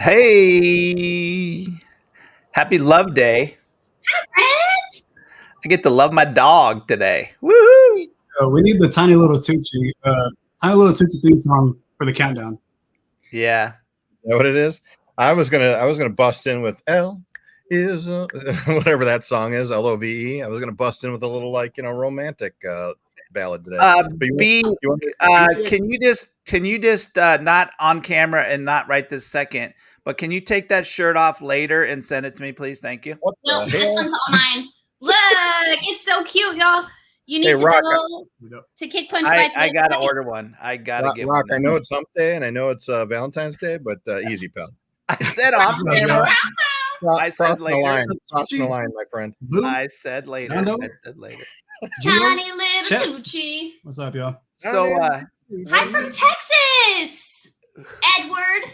Hey, happy Love Day. Friends? I get to love my dog today. Woohoo! We need the tiny little Tucci theme song for the countdown. Yeah. Is that what it is? I was gonna bust in with L is whatever that song is, LOVE. I was gonna bust in with a little romantic ballad today. B, can you just not on camera and not right this second, but can you take that shirt off later and send it to me, please? Thank you. What No, the this hell? one's all mine. Look, it's so cute, y'all. You need to Rock, go to Kick Punch Bites. I gotta order one. I gotta get Rock, one. I know it's Hump Day and I know it's Valentine's Day, but easy, pal. I said off camera. I said Crossing later. Crossing the line, my friend. I said later. Nando? I said later. Tiny little Chet. Tucci. What's up, y'all? So, Hi from Texas, Edward.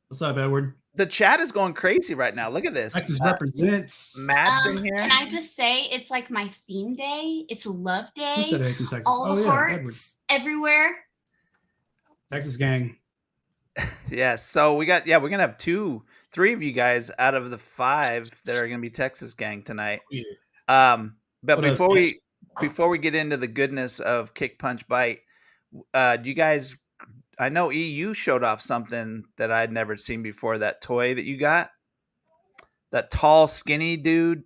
What's up, Edward? the chat is going crazy right now. Look at this. Texas represents. Matt's in here. Can I just say it's like my theme day? It's Love Who Day. said hey from Texas? All the hearts everywhere. Texas gang. Yes. So we're gonna have three of you guys out of the 5 that are gonna be Texas gang tonight. Yeah. But What before we get into the goodness of Kick Punch Bite, do you guys? I know you showed off something that I'd never seen before. That toy that you got, that tall, skinny dude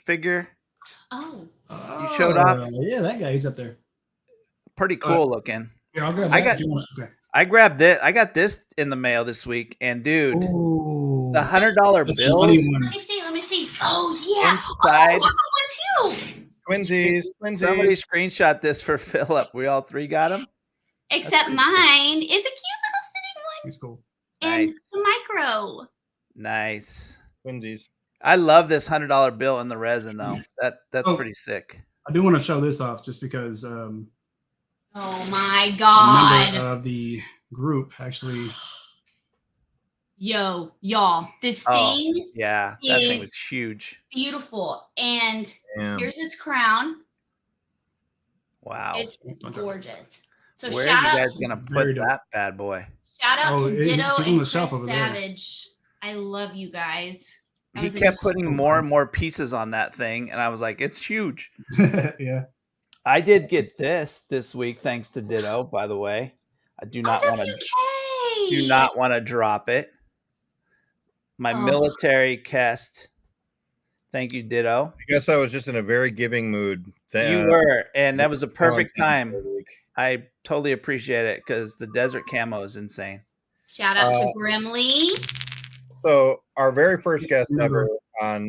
figure. Oh. You showed off. Yeah, that guy. He's up there. Pretty cool looking. Here, I'll grab I that got- if you want. Okay. I grabbed this. I got this in the mail this week, and dude, Ooh. the $100 That's the money bills one. Let me see. Let me see. Oh yeah. inside. Oh, I got one too. Twinsies. Somebody screenshot this for Philip. We all 3 got them. Except mine is a cute little sitting one He's cool. and Nice. it's a micro. Nice. Twinsies. I love this $100 bill in the resin though. That's Oh. pretty sick. I do want to show this off just because Oh my a god. member of the group actually. Yo, y'all, this Oh. thing Yeah, that thing is- was huge. beautiful. And Damn. here's its crown. Wow. It's gorgeous. So Where shout are you out guys to gonna put Very dope. that bad boy? Oh, to he's Ditto on and the shelf Chris over there. Savage. I love you guys. That He was a kept huge- putting more and more pieces on that thing, and I was like, it's huge. Yeah. I did get this week, thanks to Ditto, by the way. I do not want to WK. drop it. My Oh. military cast. Thank you, Ditto. I guess I was just in a very giving mood. You were, and that was a perfect Valentine's time. Day week. I totally appreciate it because the desert camo is insane. Shout out to Grimly. So our very first guest Yeah. ever on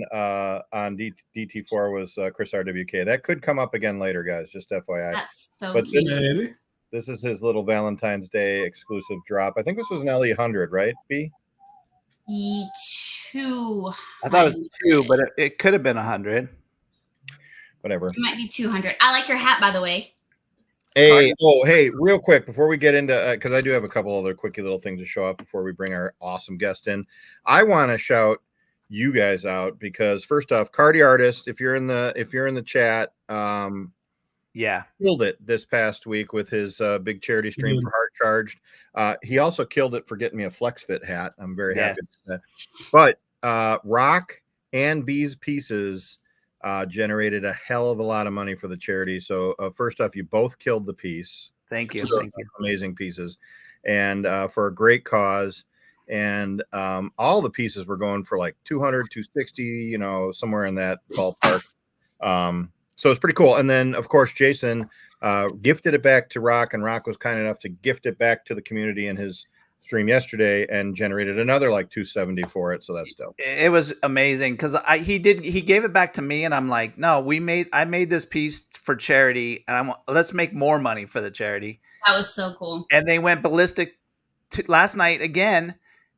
DT4 was Chris RWK. That could come up again later, guys. Just FYI. That's so But cute. Maybe. This is his little Valentine's Day exclusive drop. I think this was an LE 100, right? B. Two. I thought it was 2, but it could have been 100. Whatever. It might be 200. I like your hat, by the way. Hey, real quick before we get into because I do have a couple other quickie little things to show up before we bring our awesome guest in. I want to shout you guys out because first off, Cardi Artist, if you're in the chat, Yeah. killed it this past week with his big charity stream for Heart Charged. He also killed it for getting me a Flex Fit hat. I'm very happy with that. But Rock and B's Pieces generated a hell of a lot of money for the charity. So first off, you both killed the piece. Thank you. So Thank you. amazing pieces, and for a great cause. And all the pieces were going for like 200, 260, somewhere in that ballpark. So it's pretty cool. And then, of course, Jason gifted it back to Rock, and Rock was kind enough to gift it back to the community in his stream yesterday and generated another like 270 for it. So that's dope. It was amazing because he gave it back to me, and I'm like, no, I made this piece for charity, and let's make more money for the charity. That was so cool. And they went ballistic last night again,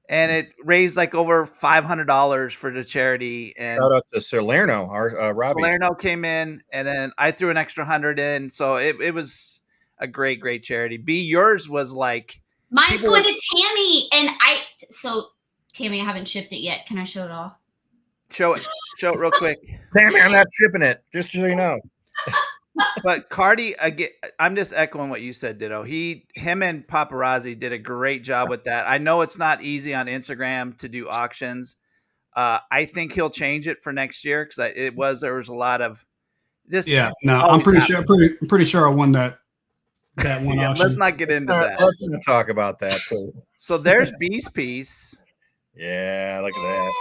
and it raised like over $500 for the charity. And Shout out to Salerno, our Robbie. Salerno came in, and then I threw an extra 100 in, so it was a great charity. B, yours was like. Mine's going to Tammy, and Tammy, I haven't shipped it yet. Can I show it off? Show it real quick. Tammy, I'm not shipping it, just so you know. But Cardi, again, I'm just echoing what you said, Ditto. Him and Paparazzi did a great job with that. I know it's not easy on Instagram to do auctions. I think he'll change it for next year because there was a lot of this. Yeah, no, I'm always pretty happens. sure. I'm pretty sure I won that one Yeah, auction. let's not get into that. Let's not talk about that. Too. So there's Beast Piece. Yeah, look at that.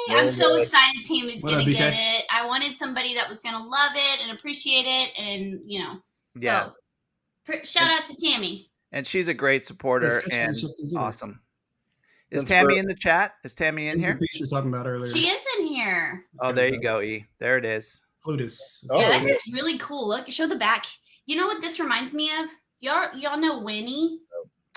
Yay! I'm so excited Tammy's What gonna up, get BK? it. I wanted somebody that was gonna love it and appreciate it, and Yeah, So, shout out to Tammy. and she's a great supporter Yes, and Switch is here. awesome. Is Since Tammy we're- in the chat? Is Tammy in Here's here? the piece you were talking about earlier. She is in here. Oh, there you go, E. There it is. Plutus. Oh, Yeah, that okay. is really cool. Look, show the back. You know what this reminds me of? Y'all know Winnie?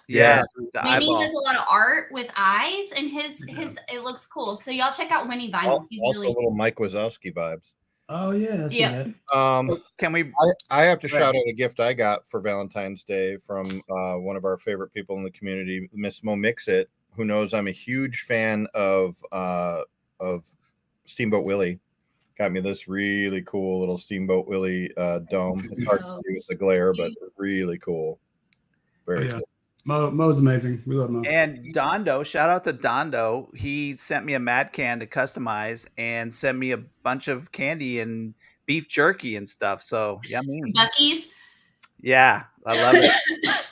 Yeah, the Winnie eyeball. does a lot of art with eyes, and his it looks cool. So y'all check out Winnie vinyl. He's Also, really little Mike Wazowski vibes. Oh yeah. I see Yeah. that. Can we? I have to Go ahead. shout out a gift I got for Valentine's Day from one of our favorite people in the community, Miss Mo Mixit, who knows I'm a huge fan of Steamboat Willie. Got me this really cool little Steamboat Willie dome. It's hard to see with the glare, but really cool. Very Oh, yeah. cool. Mo's amazing. We love Mo. And Dondo, shout out to Dondo. He sent me a Mad Can to customize and sent me a bunch of candy and beef jerky and stuff. So yummy. Bucky's. Yeah, I love it.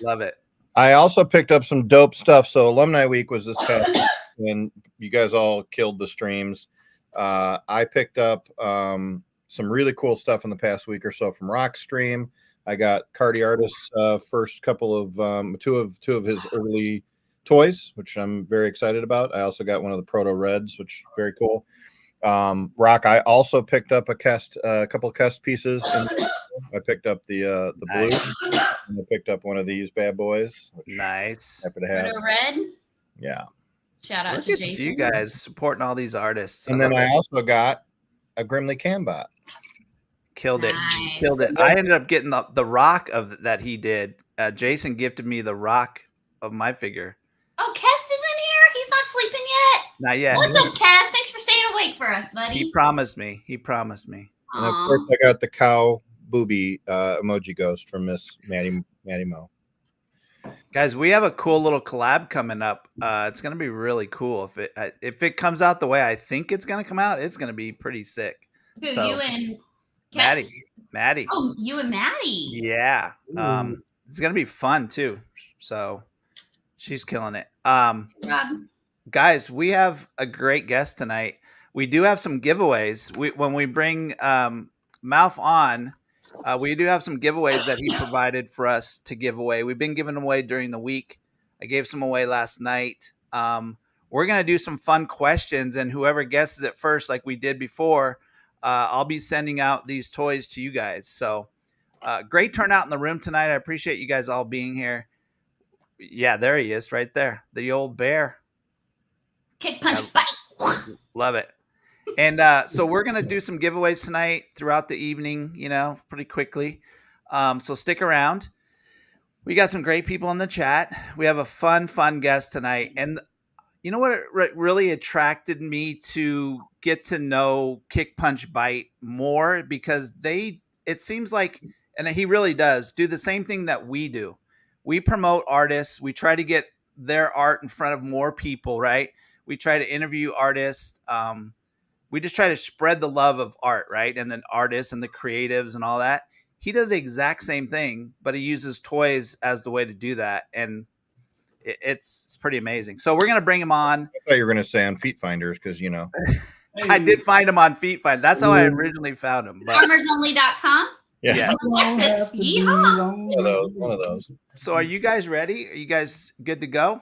Love it. I also picked up some dope stuff. So Alumni Week was this past week, and you guys all killed the streams. I picked up some really cool stuff in the past week or so from Rockstream. I got Cardi Artist's first couple of two of his early toys, which I'm very excited about. I also got one of the Proto Reds, which is very cool. Rock, I also picked up a couple of cast pieces. I picked up the blue, Nice. and I picked up one of these bad boys. Which Nice. happy to have. Proto Red. Yeah. Shout out Look to at Jason. you guys supporting all these artists. And then love I it. also got a Grimly Cambot. Killed it. Nice. Killed it. I ended up getting the rock of that he did. Jason gifted me the rock of my figure. Oh, Kest is in here. He's not sleeping yet. Not yet. What's up, Kest? Thanks for staying awake for us, buddy. He promised me. He promised me. And of Aw. course, I got the cow booby emoji ghost from Miss Maddie Mo. Guys, we have a cool little collab coming up. It's gonna be really cool. If it comes out the way I think it's gonna come out, it's gonna be pretty sick. Who, So, you and Kest? Maddie. Oh, you and Maddie. Yeah. Ooh. It's gonna be fun too. So she's killing it. Rob. Guys, we have a great guest tonight. We do have some giveaways. When we bring MOUF on, we do have some giveaways that he provided for us to give away. We've been giving them away during the week. I gave some away last night. We're going to do some fun questions, and whoever guesses it first, like we did before, I'll be sending out these toys to you guys. So great turnout in the room tonight. I appreciate you guys all being here. Yeah, there he is right there. The old bear. Kick, punch, bite. Love it. And so we're going to do some giveaways tonight throughout the evening, pretty quickly. So stick around. We got some great people in the chat. We have a fun guest tonight. And you know what really attracted me to get to know Kick Punch Bite more? Because it seems like, and he really does, do the same thing that we do. We promote artists. We try to get their art in front of more people, right? We try to interview artists. We just try to spread the love of art, right? And then artists and the creatives and all that. He does the exact same thing, but he uses toys as the way to do that. And it's pretty amazing. So we're going to bring him on. I thought you were going to say on Feet Finders because, I did find him on Feet Find. That's how I originally found him. But Farmersonly.com. Yeah. Texas. Yeehaw. One of those. so are you guys ready? Are you guys good to go?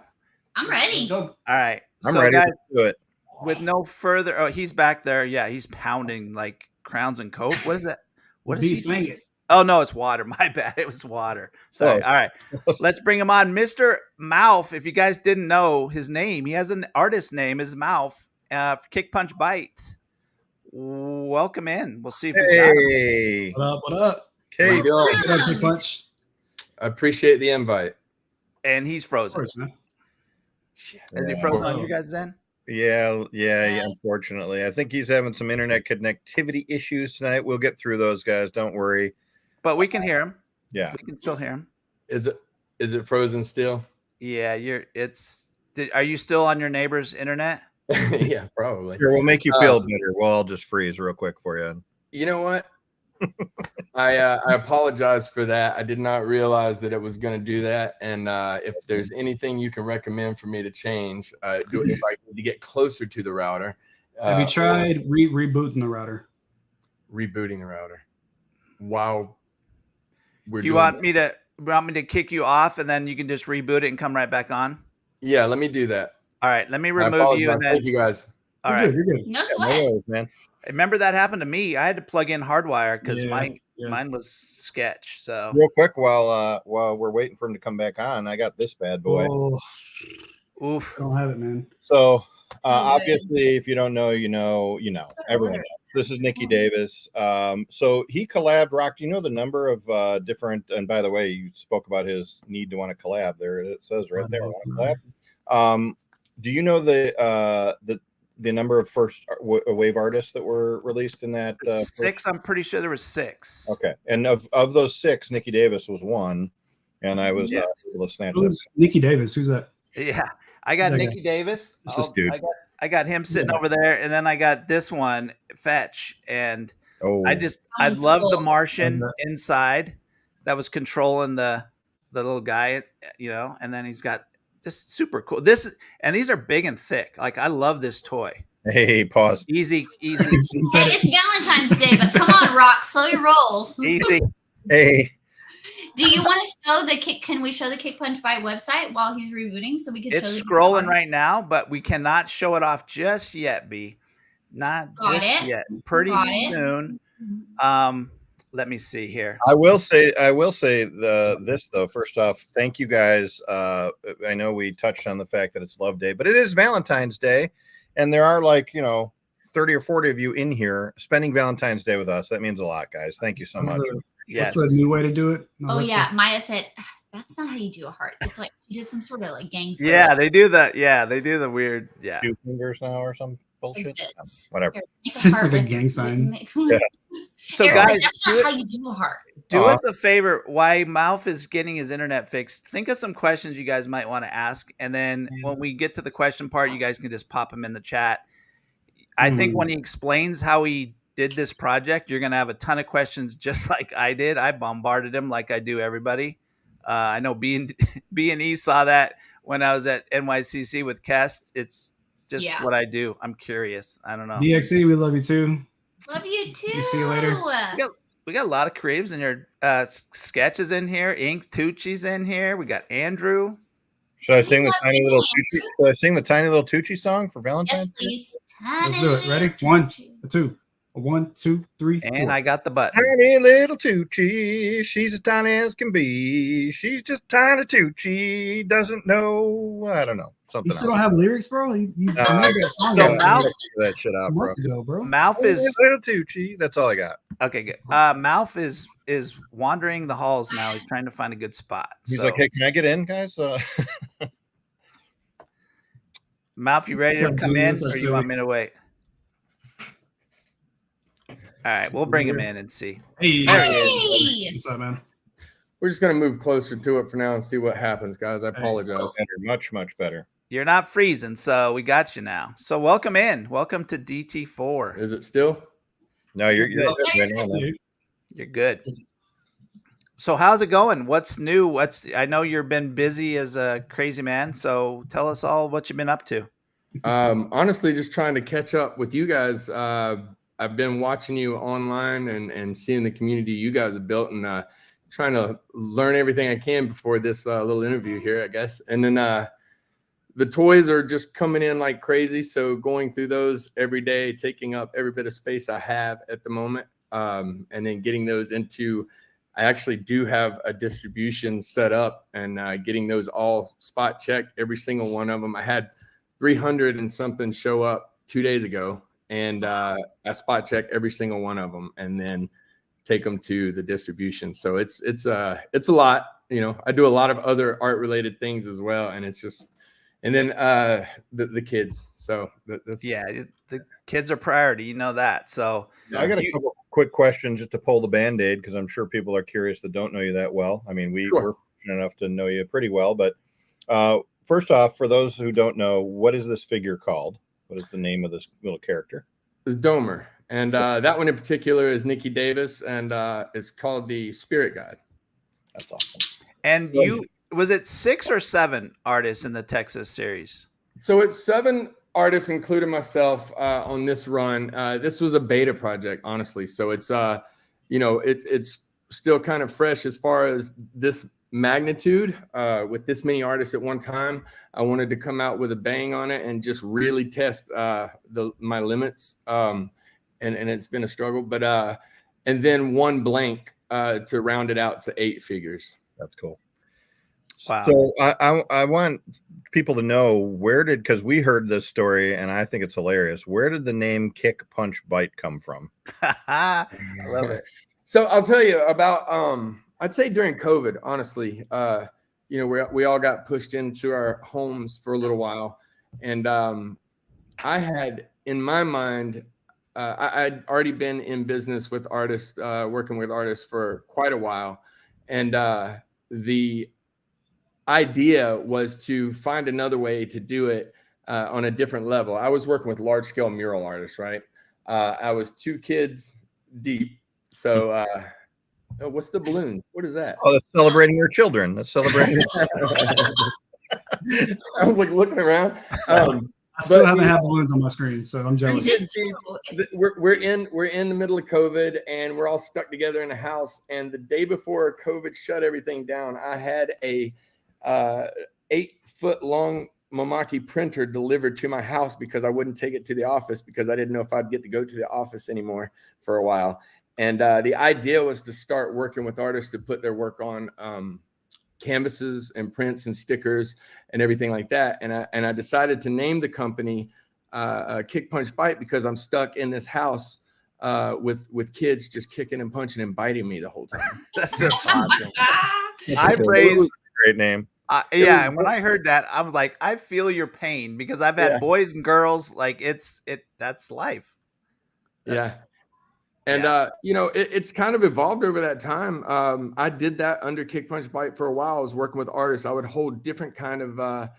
I'm ready. All right. I'm so ready guys, to do it. with no further, oh, he's back there. Yeah, he's pounding like Crowns and Coke. What is that? What is he? Swing it. Oh no, it's water. My bad. It was water. Sorry. Close. All right. Let's bring him on. Mr. MOUF. If you guys didn't know his name, he has an artist name, is MOUF. Kick Punch Bite. Welcome in. We'll see if we got him. Hey. What up? What up? Okay. What up, Kick Punch? I appreciate the invite. And he's Of frozen. course, man. Is he Yeah. frozen on you guys then? Yeah. Unfortunately, I think he's having some internet connectivity issues tonight. We'll get through those, guys. Don't worry. but we can hear him. Yeah. We can still hear him. Is it frozen still? Yeah, are you still on your neighbor's internet? Yeah, probably. Here, we'll make you feel better. We'll all just freeze real quick for you. You know what? I apologize for that. I did not realize that it was going to do that. And if there's anything you can recommend for me to change, if I need to get closer to the router. Have you tried rebooting the router? Rebooting the router? Wow. Do you want me to kick you off and then you can just reboot it and come right back on? Yeah, let me do that. All right, let me remove you and then. Thank you guys. All right, you're good. No No sweat. worries, man. Remember that happened to me. I had to plug in hardwire because Yeah. mine was sketch. So Real quick, while we're waiting for him to come back on, I got this bad boy. Oh, oof. I don't have it, man. So So obviously, if you don't know, you know. Everyone knows. This is Nicky Davis. So he collabed. Rock, do you know the number of different? And by the way, you spoke about his need to want to collab. There it says right there. Want to collab. Do you know the number of first wave artists that were released in that? Six. I'm pretty sure there was 6. Okay, and of those 6, Nicky Davis was one, and I was able to snatch that. Who's Nicky Davis? Who's that? Yeah, I got Who's that Nicky Davis. It's this dude. I got him sitting over there, and then I got this one, Fetch, and I love the Martian inside that was controlling the little guy, and then he's got this super cool. These are big and thick. Like I love this toy. Hey, pause. Easy. Hey, it's Valentine's Day, but come on, Rock, slow your roll. Easy. Hey. Do you want to show the kick? Can we show the Kick Punch Bite website while he's rebooting so we can show It's the scrolling right now, but we cannot show it off just yet, B. Not Got just it. yet. Pretty Got it. soon. Let me see here. I will say this though. First off, thank you guys. I know we touched on the fact that it's Love Day, but it is Valentine's Day, and there are 30 or 40 of you in here spending Valentine's Day with us. That means a lot, guys. Thank you so much. Yes. What's the new way to do it? Oh yeah, Maya said that's not how you do a heart. It's like you did some sort of gangster. Yeah, they do that. Yeah, they do the weird. Yeah. 2 fingers now or some bullshit. Whatever. It's like a gang sign. Yeah. So Eric said, guys, that's not how you do a heart. do us a favor. While MOUF is getting his internet fixed, think of some questions you guys might want to ask, and then when we get to the question part, you guys can just pop them in the chat. I think when he explains how he did this project, you're gonna have a ton of questions, just like I did. I bombarded him like I do everybody. I know B and E saw that when I was at NYCC with Kest. It's just what I do. I'm curious. I don't know. DXE, we love you too. Love you too. We see you later. We got a lot of creatives in here. Sketches in here. Ink Tucci's in here. We got Andrew. Should I sing the tiny little Tucci? Should I sing the tiny little Tucci song for Valentine's Day? Yes, please. Let's do it. Ready? 1, 2. 1, 2, 3. And 4. I got the button. Tiny little Tucci, she's as tiny as can be. She's just tiny Tucci, doesn't know. I don't know. Something. You still don't have lyrics, bro? You I that song so out now- figure that shit out, bro. bro. MOUF Tiny is little Tucci. That's all I got. okay. Good. MOUF is wandering the halls now. He's trying to find a good spot. He's So, like, hey, can I get in, guys? MOUF, you ready What's to up, come Julie? in, What's up, or you Silly? want me to wait? All right, we'll bring him in and see. Hey. There he Hey. What's up, man? We're just gonna move closer to it for now and see what happens, guys. I apologize. Better, much, much better. You're not freezing, so we got you now. So welcome in. Welcome to DT4. Is it still? No, you're good right now, man. You're good. So how's it going? What's new? I know you've been busy as a crazy man. So tell us all what you've been up to. Honestly, just trying to catch up with you guys. I've been watching you online and seeing the community you guys have built, and trying to learn everything I can before this little interview here, I guess. And then the toys are just coming in like crazy. So going through those every day, taking up every bit of space I have at the moment, and then getting those into, I actually do have a distribution set up, and getting those all spot checked, every single one of them. I had 300 and something show up 2 days ago, and I spot check every single one of them and then take them to the distribution. So it's a lot. I do a lot of other art related things as well, and it's just, and then the kids. So that's Yeah, the kids are priority. You know that. So I got a couple quick question just to pull the Band-Aid, because I'm sure people are curious that don't know you that well. I mean, we're fortunate enough to know you pretty well, but first off, for those who don't know, what is this figure called? What is the name of this little character? The Domer. And that one in particular is Nikki Davis, and it's called the Spirit Guide. That's awesome. And was it 6 or 7 artists in the Texas series? So it's 7 artists, including myself, on this run. This was a beta project, honestly. So it's, it's still kind of fresh as far as this magnitude with this many artists at one time. I wanted to come out with a bang on it and just really test my limits. And it's been a struggle, but and then one blank to round it out to 8 figures. That's cool. Wow. So I want people to know because we heard this story and I think it's hilarious. Where did the name Kick Punch Bite come from? I love it. So I'll tell you about I'd say during COVID, honestly, we all got pushed into our homes for a little while, and I had in my mind. I'd already been in business with artists, working with artists for quite a while. And the idea was to find another way to do it on a different level. I was working with large scale mural artists, right? I was 2 kids deep. So what's the balloon? What is that? Oh, that's celebrating your children. That's celebrating. I was like looking around. I still haven't had balloons on my screen, so I'm jealous. We're in the middle of COVID, and we're all stuck together in a house. And the day before COVID shut everything down, I had a 8-foot long Mamaki printer delivered to my house because I wouldn't take it to the office because I didn't know if I'd get to go to the office anymore for a while. And the idea was to start working with artists to put their work on canvases and prints and stickers and everything like that. And I decided to name the company Kick Punch Bite because I'm stuck in this house with kids just kicking and punching and biting me the whole time. That's awesome. I raised great name. Yeah, and when I heard that, I was like, I feel your pain because I've had boys and girls. Like that's life. That's, And, it's kind of evolved over that time. I did that under Kick Punch Bite for a while. I was working with artists. I would hold different kind of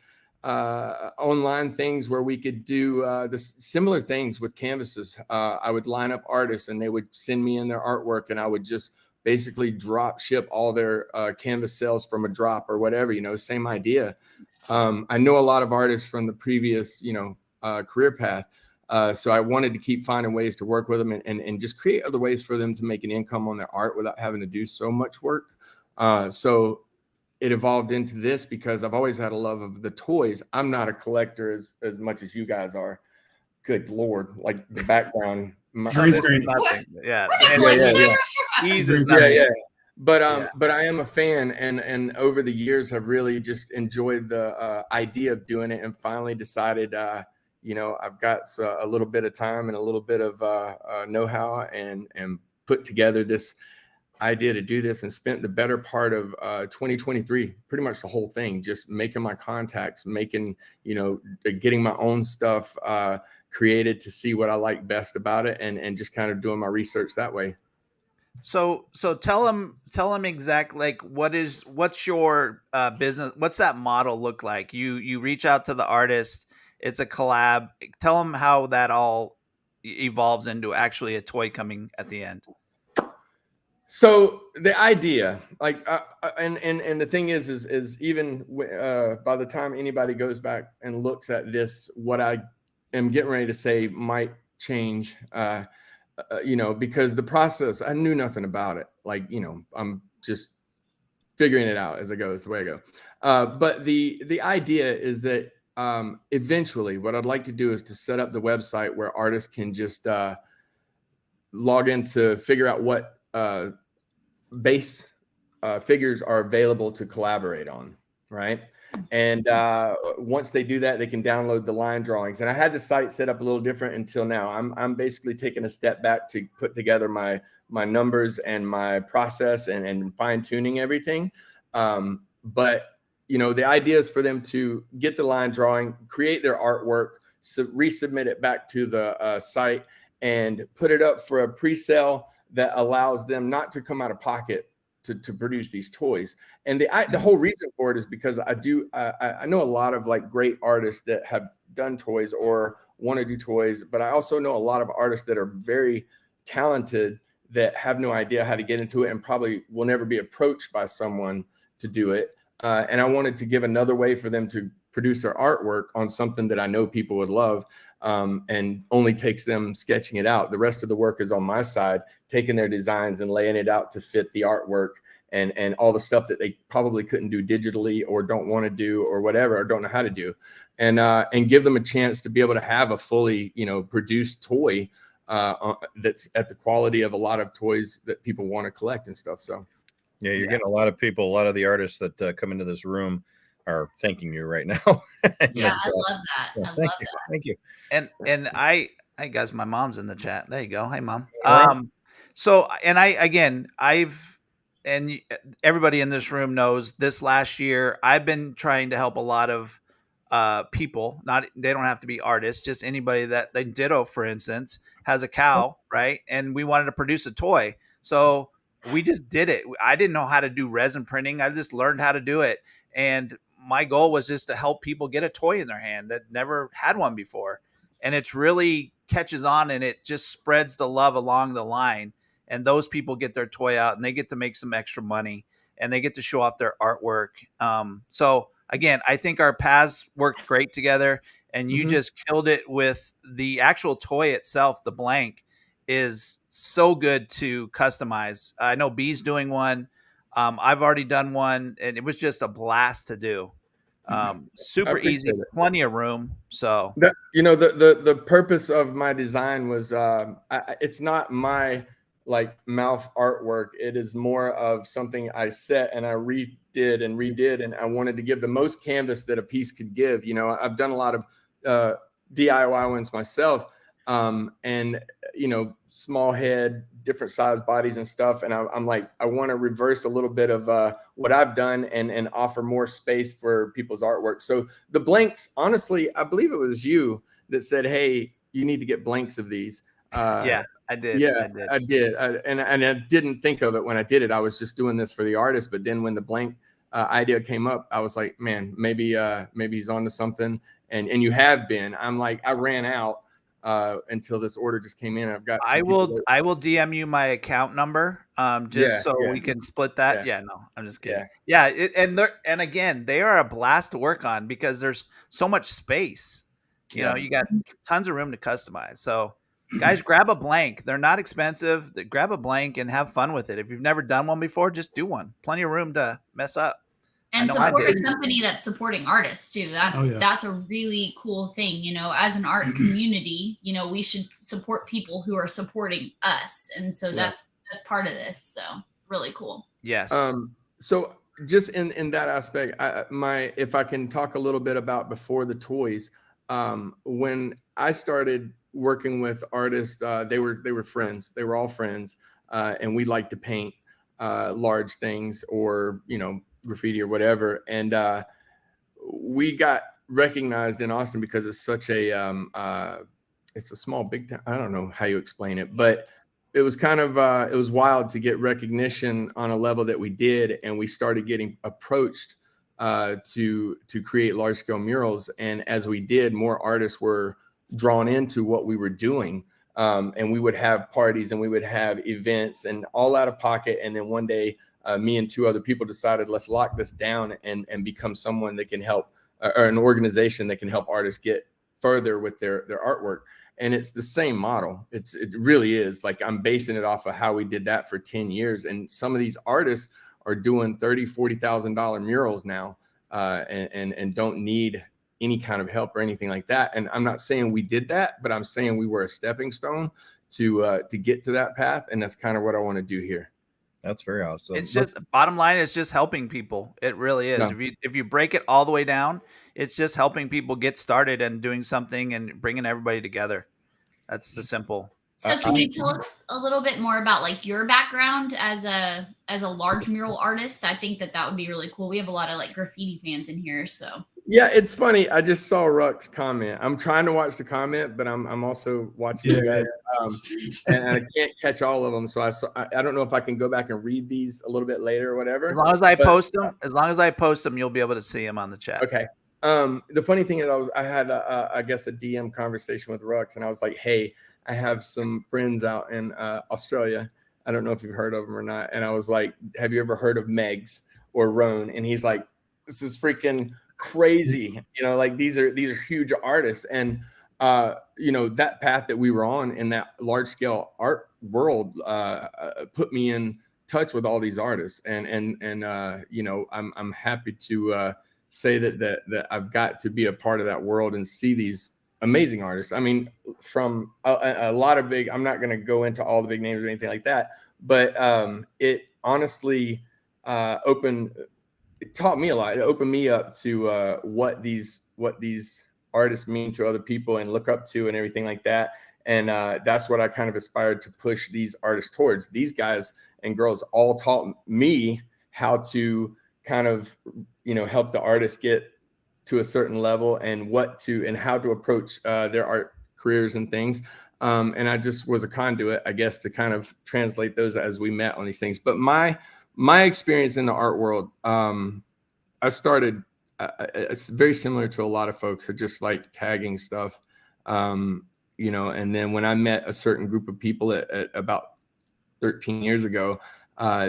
online things where we could do similar things with canvases. I would line up artists and they would send me in their artwork and I would just basically drop ship all their canvas sales from a drop or whatever, same idea. I know a lot of artists from the previous, career path. So I wanted to keep finding ways to work with them and just create other ways for them to make an income on their art without having to do so much work. So it evolved into this because I've always had a love of the toys. I'm not a collector as much as you guys are. Good Lord. Like the background. Green screen. Yeah. Yeah. But I am a fan and over the years have really just enjoyed the idea of doing it and finally decided I've got a little bit of time and a little bit of know-how and put together this idea to do this and spent the better part of 2023, pretty much the whole thing, just making my contacts, getting my own stuff created to see what I like best about it and just kind of doing my research that way. So tell them exactly like what's your business? What's that model look like? You reach out to the artist. It's a collab. Tell them how that all evolves into actually a toy coming at the end. So the idea, and the thing is even by the time anybody goes back and looks at this, what I am getting ready to say might change, because the process, I knew nothing about it. I'm just figuring it out as I go. It's the way I go. But the idea is that eventually what I'd like to do is to set up the website where artists can just log in to figure out what base figures are available to collaborate on, right? And once they do that, they can download the line drawings. And I had the site set up a little different until now. I'm basically taking a step back to put together my numbers and my process and fine tuning everything. But the idea is for them to get the line drawing, create their artwork, resubmit it back to the site and put it up for a pre-sale that allows them not to come out of pocket to produce these toys. And the whole reason for it is because I know a lot of like great artists that have done toys or want to do toys, but I also know a lot of artists that are very talented that have no idea how to get into it and probably will never be approached by someone to do it. And I wanted to give another way for them to produce their artwork on something that I know people would love, and only takes them sketching it out. The rest of the work is on my side, taking their designs and laying it out to fit the artwork and all the stuff that they probably couldn't do digitally or don't want to do or whatever, or don't know how to do, and give them a chance to be able to have a fully, produced toy that's at the quality of a lot of toys that people want to collect and stuff. So yeah, you're getting a lot of people, a lot of the artists that come into this room are thanking you right now. Yeah, I love that. I love that. Thank you. And hey guys, my mom's in the chat. There you go. Hey mom. All right. So, and everybody in this room knows this last year, I've been trying to help a lot of people. They don't have to be artists, just anybody that, like Ditto, for instance, has a cow, right? And we wanted to produce a toy. So we just did it. I didn't know how to do resin printing. I just learned how to do it. And my goal was just to help people get a toy in their hand that never had one before. And it's really catches on, and it just spreads the love along the line. And those people get their toy out and they get to make some extra money and they get to show off their artwork. So again, I think our paths worked great together, and you just killed it with the actual toy itself. The blank is so good to customize. I know B's doing one. I've already done one, and it was just a blast to do. Super easy, plenty of room. So the purpose of my design was it's not my like MOUF artwork. It is more of something I set and I redid, and I wanted to give the most canvas that a piece could give. I've done a lot of DIY ones myself, and small head, different size bodies and stuff. And I'm like, I want to reverse a little bit of what I've done and offer more space for people's artwork. So the blanks, honestly, I believe it was you that said, hey, you need to get blanks of these. Yeah, I did. Yeah, I did. And I didn't think of it when I did it. I was just doing this for the artist. But then when the blank idea came up, I was like, man, maybe he's onto something. And you have been. I'm like, I ran out until this order just came in. I will DM you my account number we can split that. Yeah, no, I'm just kidding. Yeah, and again, they are a blast to work on because there's so much space. You got tons of room to customize. So guys, grab a blank. They're not expensive. Grab a blank and have fun with it. If you've never done one before, just do one. Plenty of room to mess up. And support a company that's supporting artists too. That's a really cool thing. As an art community, we should support people who are supporting us. And so that's part of this. So really cool. Yes. So just in that aspect, if I can talk a little bit about before the toys, when I started working with artists, they were friends. They were all friends, and we liked to paint large things or graffiti or whatever. And we got recognized in Austin because it's such it's a small big town. I don't know how you explain it, but it was kind of it was wild to get recognition on a level that we did, and we started getting approached to create large scale murals. And as we did, more artists were drawn into what we were doing, and we would have parties and we would have events and all out of pocket. And then one day me and two other people decided, let's lock this down and become someone that can help, or an organization that can help artists get further with their artwork. And it's the same model. It really is. Like, I'm basing it off of how we did that for 10 years. And some of these artists are doing $30,000, $40,000 murals now, and don't need any kind of help or anything like that. And I'm not saying we did that, but I'm saying we were a stepping stone to get to that path. And that's kind of what I want to do here. That's very awesome. It's just, bottom line, it's just helping people. It really is. Yeah. If you break it all the way down, it's just helping people get started and doing something and bringing everybody together. That's the simple. So can you tell us a little bit more about like your background as a large mural artist? I think that would be really cool. We have a lot of like graffiti fans in here. So Yeah, it's funny. I just saw Ruck's comment. I'm trying to watch the comment, but I'm also watching you guys, and I can't catch all of them. So I don't know if I can go back and read these a little bit later or whatever. As long as I post them, you'll be able to see them on the chat. Okay. The funny thing is, I had I guess a DM conversation with Rux, and I was like, "Hey, I have some friends out in Australia. I don't know if you've heard of them or not." And I was like, "Have you ever heard of Megs or Roan?" And he's like, "This is freaking crazy. You know, like these are huge artists." And you know, that path that we were on in that large scale art world put me in touch with all these artists, and you know, I'm happy to say that I've got to be a part of that world and see these amazing artists. I mean, from a lot of big, I'm not going to go into all the big names or anything like that, but it honestly it taught me a lot. It opened me up to what these artists mean to other people and look up to and everything like that. And that's what I kind of aspired to push these artists towards. These guys and girls all taught me how to kind of, you know, help the artists get to a certain level and how to approach their art careers and things. And I just was a conduit, I guess, to kind of translate those as we met on these things. But my experience in the art world, I started, it's very similar to a lot of folks who just like tagging stuff, you know, and then when I met a certain group of people at about 13 years ago,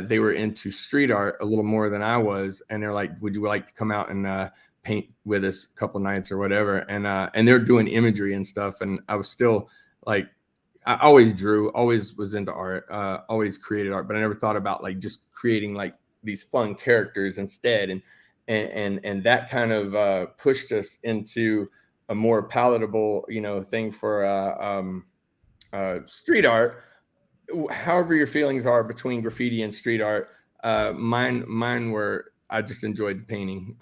they were into street art a little more than I was. And they're like, "Would you like to come out and paint with us a couple nights or whatever?" And they're doing imagery and stuff. And I was still like, I always drew, always was into art, always created art, but I never thought about like just creating like these fun characters instead. And that kind of pushed us into a more palatable, you know, thing for street art. However your feelings are between graffiti and street art, mine were, I just enjoyed the painting.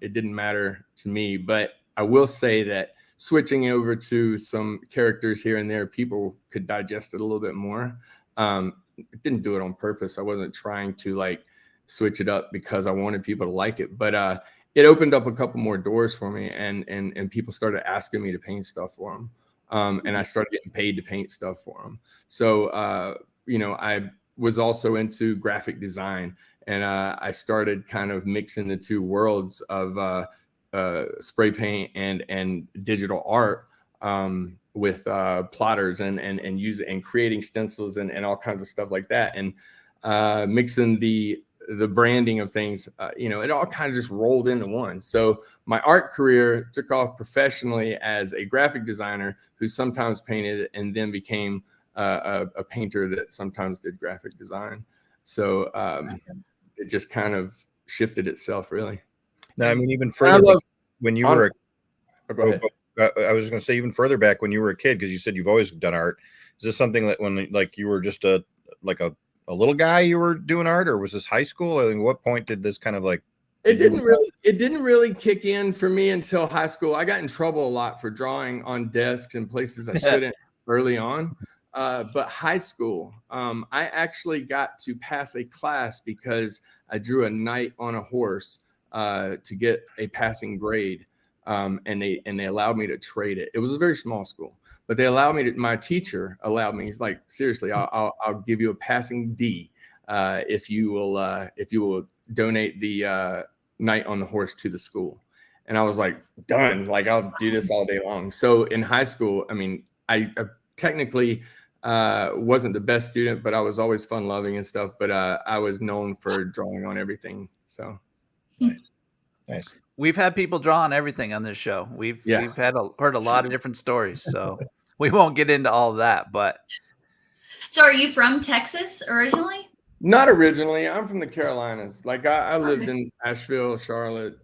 It didn't matter to me, but I will say that switching over to some characters here and there, people could digest it a little bit more. Didn't do it on purpose. I wasn't trying to like switch it up because I wanted people to like it, but it opened up a couple more doors for me, and people started asking me to paint stuff for them. And I started getting paid to paint stuff for them. So, you know, I was also into graphic design, and I started kind of mixing the two worlds of spray paint and digital art with plotters and creating stencils and all kinds of stuff like that, and mixing the branding of things. You know, it all kind of just rolled into one. So my art career took off professionally as a graphic designer who sometimes painted and then became a painter that sometimes did graphic design. So it just kind of shifted itself, really. No, I mean, even further when you were I was going to say even further back when you were a kid, because you said you've always done art. Is this something that when like you were just a little guy you were doing art, or was this high school? I mean, what point did this kind of like? It didn't really kick in for me until high school. I got in trouble a lot for drawing on desks and places I shouldn't early on. But high school, I actually got to pass a class because I drew a knight on a horse to get a passing grade. And they allowed me to trade it. It was a very small school, but they allowed me to, my teacher allowed me, he's like, "Seriously, I'll give you a passing D if you will donate the knight on the horse to the school." And I was like, "Done. Like, I'll do this all day long." So in high school, I mean, I technically wasn't the best student, but I was always fun loving and stuff. But I was known for drawing on everything. So nice. We've had people draw on everything on this show. We've heard a lot of different stories, so we won't get into all of that. But so, are you from Texas originally? Not originally. I'm from the Carolinas. Like I lived in Asheville, Charlotte,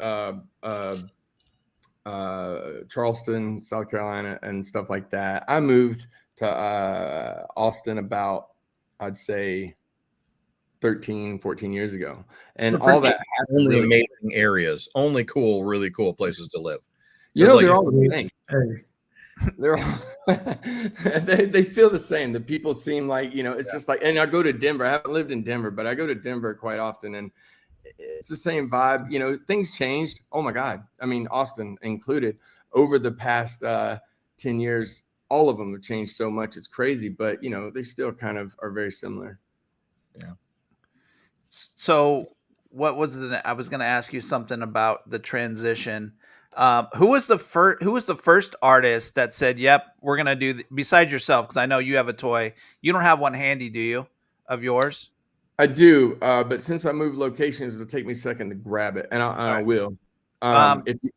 Charleston, South Carolina, and stuff like that. I moved to Austin about, I'd say, 13, 14 years ago. And all that only really amazing areas, only cool, really cool places to live. You know, like, they're all the same. They're all, they feel the same. The people seem like, you know, it's just like, and I go to Denver. I haven't lived in Denver, but I go to Denver quite often. And it's the same vibe. You know, things changed. Oh my God. I mean, Austin included, over the past 10 years, all of them have changed so much. It's crazy, but you know, they still kind of are very similar. Yeah. So what was the, I was going to ask you something about the transition. Who was the first artist that said, yep, we're going to do, besides yourself? Cause I know you have a toy. You don't have one handy, do you, of yours? I do. But since I moved locations, it'll take me a second to grab it, and I will. If you,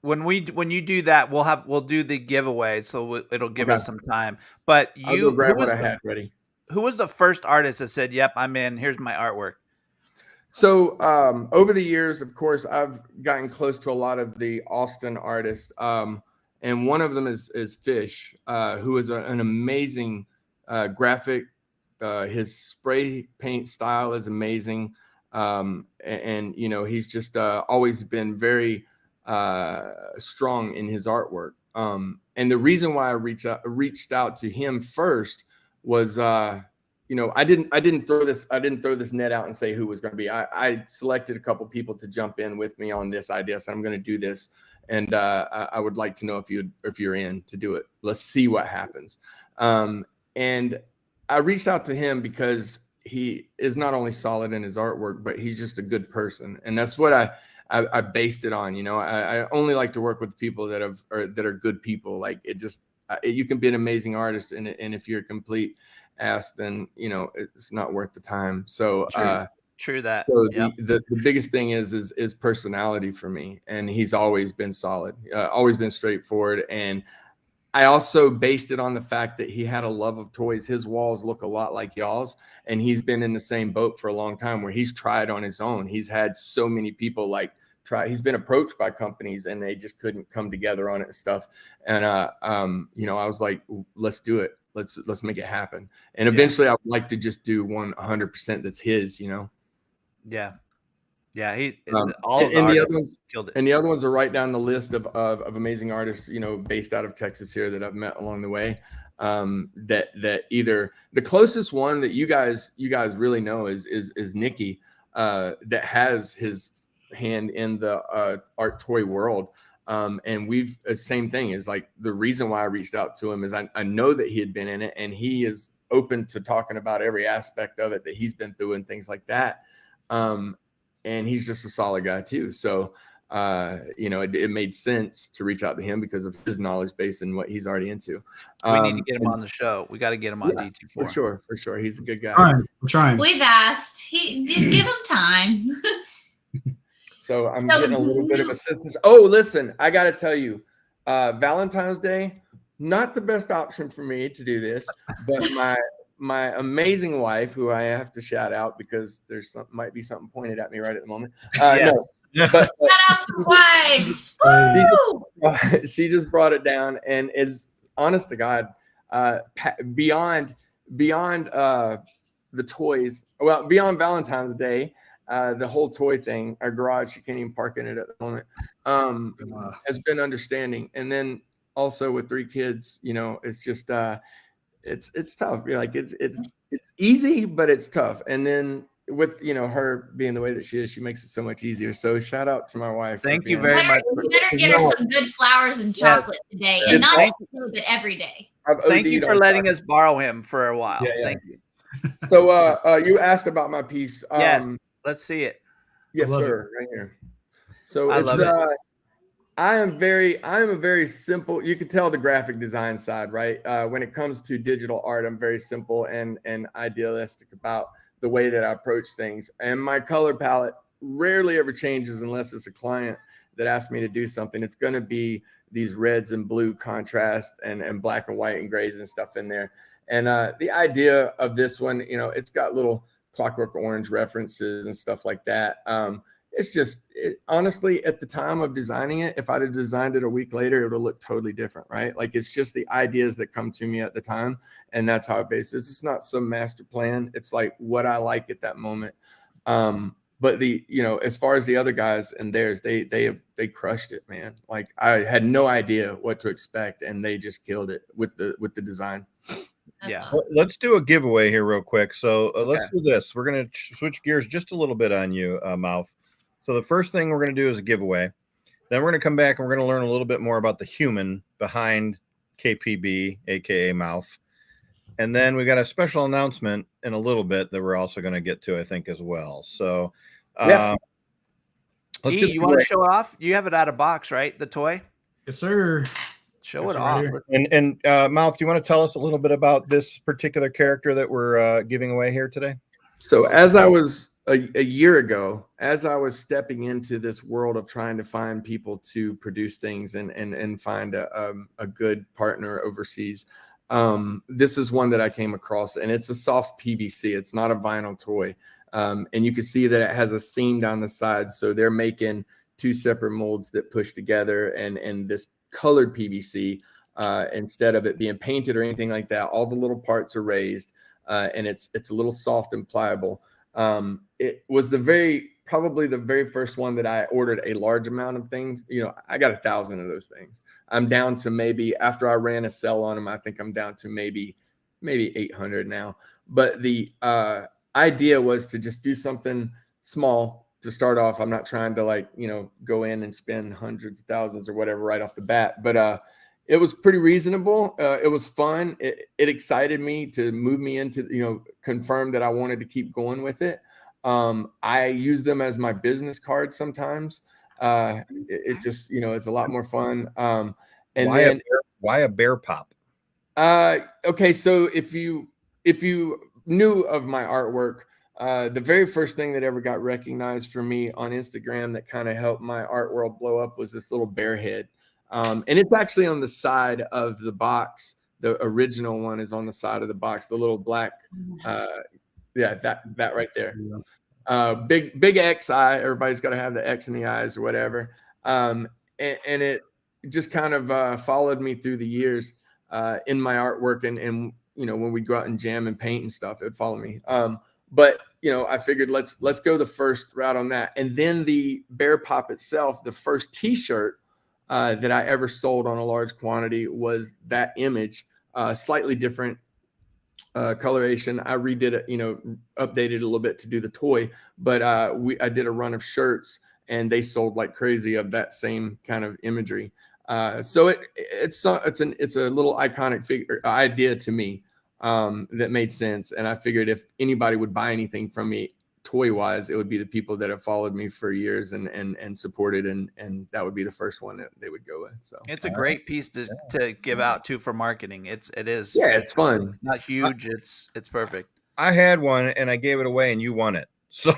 When you do that, we'll do the giveaway. So it'll give us some time, but I'll go grab what I had ready. Who was the first artist that said, yep, I'm in, here's my artwork? So over the years, of course, I've gotten close to a lot of the Austin artists. And one of them is Fish, who is an amazing graphic. His spray paint style is amazing. And you know, he's just always been very strong in his artwork. And the reason why I reached out to him first was, you know, I didn't throw this net out and say who was going to be. I selected a couple people to jump in with me on this idea. So I'm going to do this, and I would like to know if you're in to do it. Let's see what happens. And I reached out to him because he is not only solid in his artwork, but he's just a good person, and that's what I based it on. You know, I only like to work with people that are good people. Like you can be an amazing artist, and if you're a complete ass, then you know it's not worth the time. So true that. So the biggest thing is personality for me, and he's always been solid, always been straightforward. And I also based it on the fact that he had a love of toys. His walls look a lot like y'all's, and he's been in the same boat for a long time where he's tried on his own. He's had so many people he's been approached by companies and they just couldn't come together on it and stuff. And you know, I was like, let's do it. Let's make it happen. And eventually I would like to just do 100% that's his, you know? Yeah. Yeah. All of the other ones killed it. And the other ones are right down the list of amazing artists, you know, based out of Texas here that I've met along the way. That either the closest one that you guys really know is Nikki, that has his hand in the art toy world. And we've same thing is like the reason why I reached out to him is I know that he had been in it, and he is open to talking about every aspect of it that he's been through and things like that. And he's just a solid guy too. So, you know, it made sense to reach out to him because of his knowledge base and what he's already into. We need to get him on the show. We got to get him on DT4. For sure. He's a good guy. I'm trying. We've asked. He did give him time. So I'm getting a little bit of assistance. Oh, listen, I got to tell you, Valentine's Day, not the best option for me to do this, but my amazing wife, who I have to shout out because might be something pointed at me right at the moment. No, but shout out some wives. She just brought it down, and it's honest to God, beyond the toys. Well, beyond Valentine's Day. The whole toy thing, our garage, she can't even park in it at the moment, has been understanding. And then also with 3 kids, you know, it's just it's tough. You're like it's easy, but it's tough. And then with, you know, her being the way that she is, she makes it so much easier. So shout out to my wife. Thank you very much. You better get her some good flowers and chocolate today, and not just a little bit every day. Thank you for letting us borrow him for a while. Thank you. So you asked about my piece. Yes. Let's see it. Yes, sir. Right here. So I love it. I am a very simple, you can tell the graphic design side, right? When it comes to digital art, I'm very simple and idealistic about the way that I approach things. And my color palette rarely ever changes unless it's a client that asks me to do something. It's going to be these reds and blue contrast and black and white and grays and stuff in there. And the idea of this one, you know, it's got little Clockwork Orange references and stuff like that. It's just, honestly, at the time of designing it, if I'd have designed it a week later, it would have looked totally different, right? Like, it's just the ideas that come to me at the time, and that's how I base it. It's not some master plan. It's like what I like at that moment. But you know, as far as the other guys and theirs, they crushed it, man. Like, I had no idea what to expect, and they just killed it with the design. Yeah. Let's do a giveaway here real quick. So let's Okay. do this. We're going to switch gears just a little bit on you, MOUF. So the first thing we're going to do is a giveaway. Then we're going to come back and we're going to learn a little bit more about the human behind KPB, aka MOUF. And then we got a special announcement in a little bit that we're also going to get to, I think, as well. So, let's E, you want to show off? You have it out of box, right? The toy. Yes, sir. Show it off. Right and MOUF, do you want to tell us a little bit about this particular character that we're giving away here today? So as I was a year ago, as I was stepping into this world of trying to find people to produce things and find a good partner overseas, this is one that I came across, and it's a soft PVC. It's not a vinyl toy. And you can see that it has a seam down the side. So they're making two separate molds that push together, and this colored PVC, instead of it being painted or anything like that, all the little parts are raised, and it's a little soft and pliable. It was probably the very first one that I ordered a large amount of things. I got 1,000 of those things. I'm down to maybe, after I ran a sell on them, I think I'm down to maybe 800 now. But the idea was to just do something small to start off. I'm not trying to go in and spend hundreds of thousands or whatever right off the bat, but it was pretty reasonable. It was fun. It excited me to move me into, confirm that I wanted to keep going with it. I use them as my business card sometimes. It just, it's a lot more fun. And why a bear pop? Okay. So if you knew of my artwork, the very first thing that ever got recognized for me on Instagram that kind of helped my art world blow up was this little bear head. And it's actually on the side of the box. The original one is on the side of the box, the little black, that right there. Big X eye. Everybody's got to have the X in the eyes or whatever. And it just kind of followed me through the years in my artwork. And when we go out and jam and paint and stuff, it would follow me. But I figured let's go the first route on that. And then the bear pop itself, the first T-shirt that I ever sold on a large quantity was that image, slightly different coloration. I redid it, updated it a little bit to do the toy, but I did a run of shirts and they sold like crazy of that same kind of imagery. So it's a little iconic idea to me that made sense. And I figured if anybody would buy anything from me toy wise, it would be the people that have followed me for years and supported, and that would be the first one that they would go with. So it's a great piece to give out too for marketing. It is. Yeah, it's fun. It's not huge. It's perfect. I had one and I gave it away and you won it. So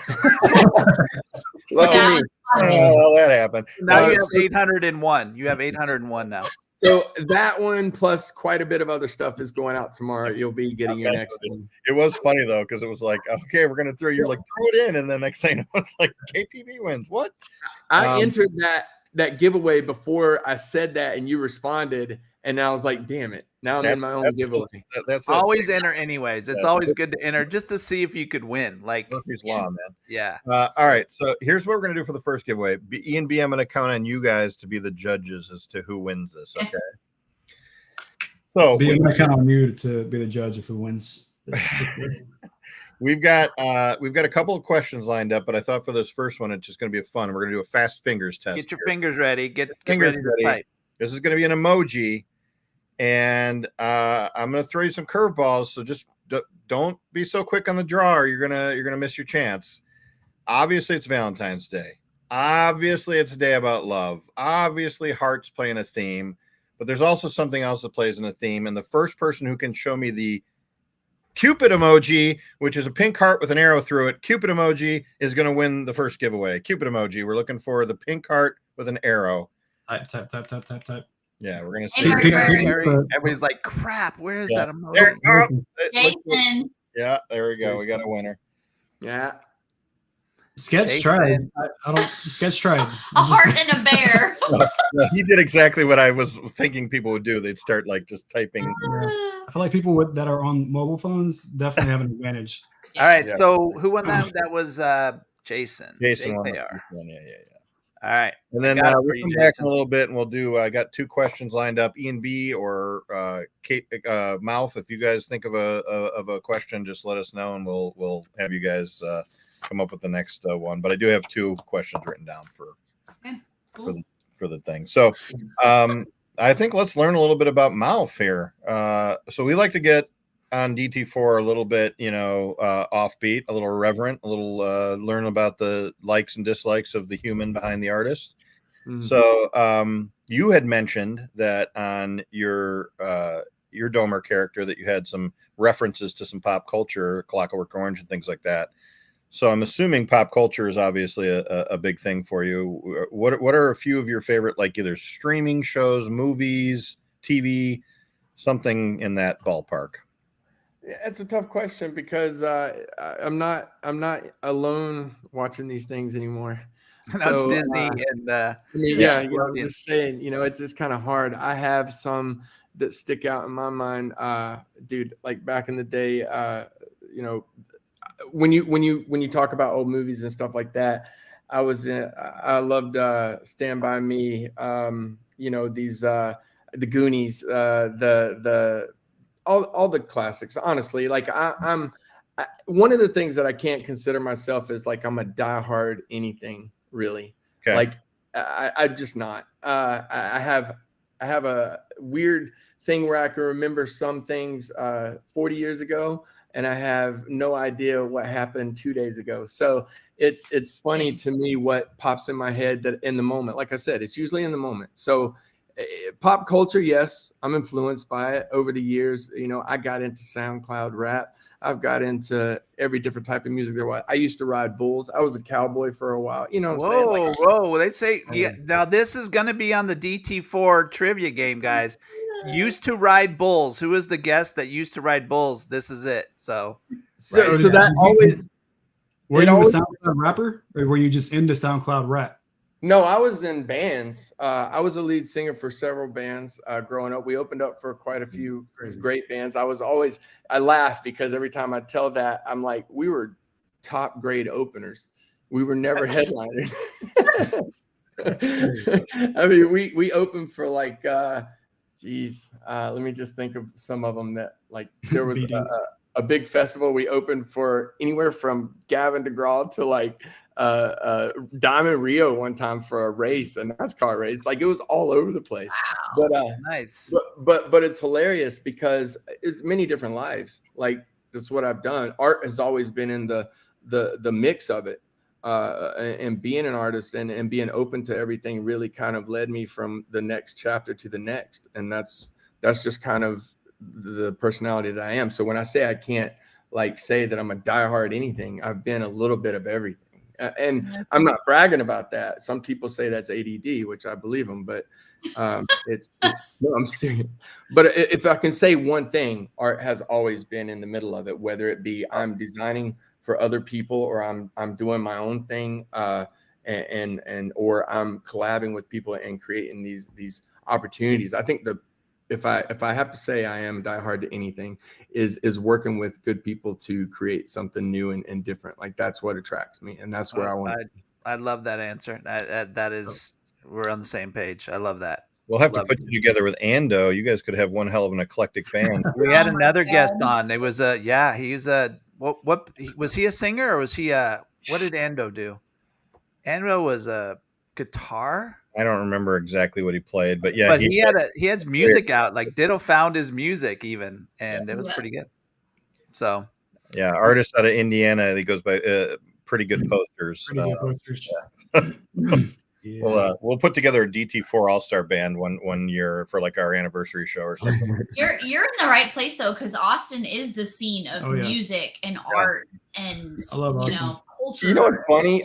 lucky me. Well, that happened. Now you have 801. You have 801 now. So that one plus quite a bit of other stuff is going out tomorrow. You'll be getting your next one. It was funny though, because it was like, okay, we're gonna throw. You're like, throw it in, and then next thing it's like KPB wins. What? I entered that giveaway before I said that, and you responded, and I was like, damn it! Now I'm in my own giveaway. That's always enter anyways. It's always good to enter just to see if you could win. Like Murphy's Law, man. Yeah. All right. So here's what we're gonna do for the first giveaway. E and B, I'm gonna count on you guys to be the judges as to who wins this. Okay. So I'm gonna count on you to be the judge if who wins. We've got a couple of questions lined up, but I thought for this first one, it's just going to be fun. We're going to do a fast fingers test. Get your fingers ready. Get fingers ready. To type. This is going to be an emoji, and I'm going to throw you some curveballs. So just don't be so quick on the draw, or you're gonna miss your chance. Obviously, it's Valentine's Day. Obviously, it's a day about love. Obviously, hearts playing a theme, but there's also something else that plays in a theme. And the first person who can show me the Cupid emoji, which is a pink heart with an arrow through it, Cupid emoji is going to win the first giveaway. Cupid emoji. We're looking for the pink heart with an arrow. Type. Yeah, we're going to see. Everybody's like, crap, where is that emoji? Jason. Yeah, there we go. We got a winner. Yeah. Sketch tried. Sketch tried. A heart and a bear. No, he did exactly what I was thinking people would do. They'd start like just typing. I feel like people that are on mobile phones definitely have an advantage. All right. Yeah. So who won that? That was Jason. Jason won. Yeah. All right. And then got it for we'll you, come back in Jason. a little bit, and we'll do. I got 2 questions lined up. Ian B or MOUF. If you guys think of a question, just let us know, and we'll have you guys come up with the next one. But I do have 2 questions written down for Cool. for the thing. So I think let's learn a little bit about MOUF here. So we like to get on DT4 a little bit, offbeat, a little irreverent, a little learn about the likes and dislikes of the human behind the artist. So you had mentioned that on your Domer character that you had some references to some pop culture, Clockwork Orange and things like that. So I'm assuming pop culture is obviously a big thing for you. What are a few of your favorite, like either streaming shows, movies, TV, something in that ballpark? Yeah, it's a tough question because I'm not alone watching these things anymore. That's Disney and I'm just saying, it's kind of hard. I have some that stick out in my mind, dude. Like back in the day, when you talk about old movies and stuff like that, I loved Stand By Me. These the Goonies, all the classics. Honestly, like one of the things that I can't consider myself is like I'm a diehard anything really. Okay. Like I'm just not. I have a weird thing where I can remember some things 40 years ago, and I have no idea what happened 2 days ago. So it's funny to me what pops in my head that in the moment. Like I said, it's usually in the moment. So pop culture, yes, I'm influenced by it over the years. I got into SoundCloud rap. I've got into every different type of music there was. I used to ride bulls. I was a cowboy for a while. You know what I'm saying? Whoa. They'd say, yeah. Now this is going to be on the DT4 trivia game, guys. Used to ride bulls. Who is the guest that used to ride bulls? This is it. So that always. Were you a SoundCloud rapper, or were you just into SoundCloud rap? No, I was in bands. I was a lead singer for several bands growing up. We opened up for quite a few great bands. I laugh because every time I tell that, I'm like, we were top grade openers. We were never headliners. I mean, we opened for like, let me just think of some of them that like there was a big festival. We opened for anywhere from Gavin DeGraw to like Diamond Rio one time for a race, a NASCAR race. Like it was all over the place. Wow. But nice. But it's hilarious because it's many different lives. Like that's what I've done. Art has always been in the mix of it. And being an artist and being open to everything really kind of led me from the next chapter to the next. And that's just kind of the personality that I am. So when I say I can't like say that I'm a diehard anything, I've been a little bit of everything. And I'm not bragging about that. Some people say that's ADD, which I believe them, but it's no, I'm serious. But if I can say one thing, art has always been in the middle of it, whether it be I'm designing for other people or I'm doing my own thing and or I'm collabing with people and creating these opportunities. I think if I have to say I am diehard to anything is working with good people to create something new and different. Like that's what attracts me, and that's where I want. I love that answer. That is, we're on the same page. I love that. We'll have to put you together with Ando. You guys could have one hell of an eclectic band. We had another guest on. It was he was what was he a singer or was he what did Ando do? Ando was a guitar. I don't remember exactly what he played, but yeah, but he had music out. Like Ditto found his music even, and it was pretty good. So yeah, artist out of Indiana. He goes by pretty good posters. Pretty good posters. Yeah. We'll put together a DT4 All-Star band one year for like our anniversary show or something. You're in the right place though, because Austin is the scene of music and art and I love Austin. Culture. You know what's funny?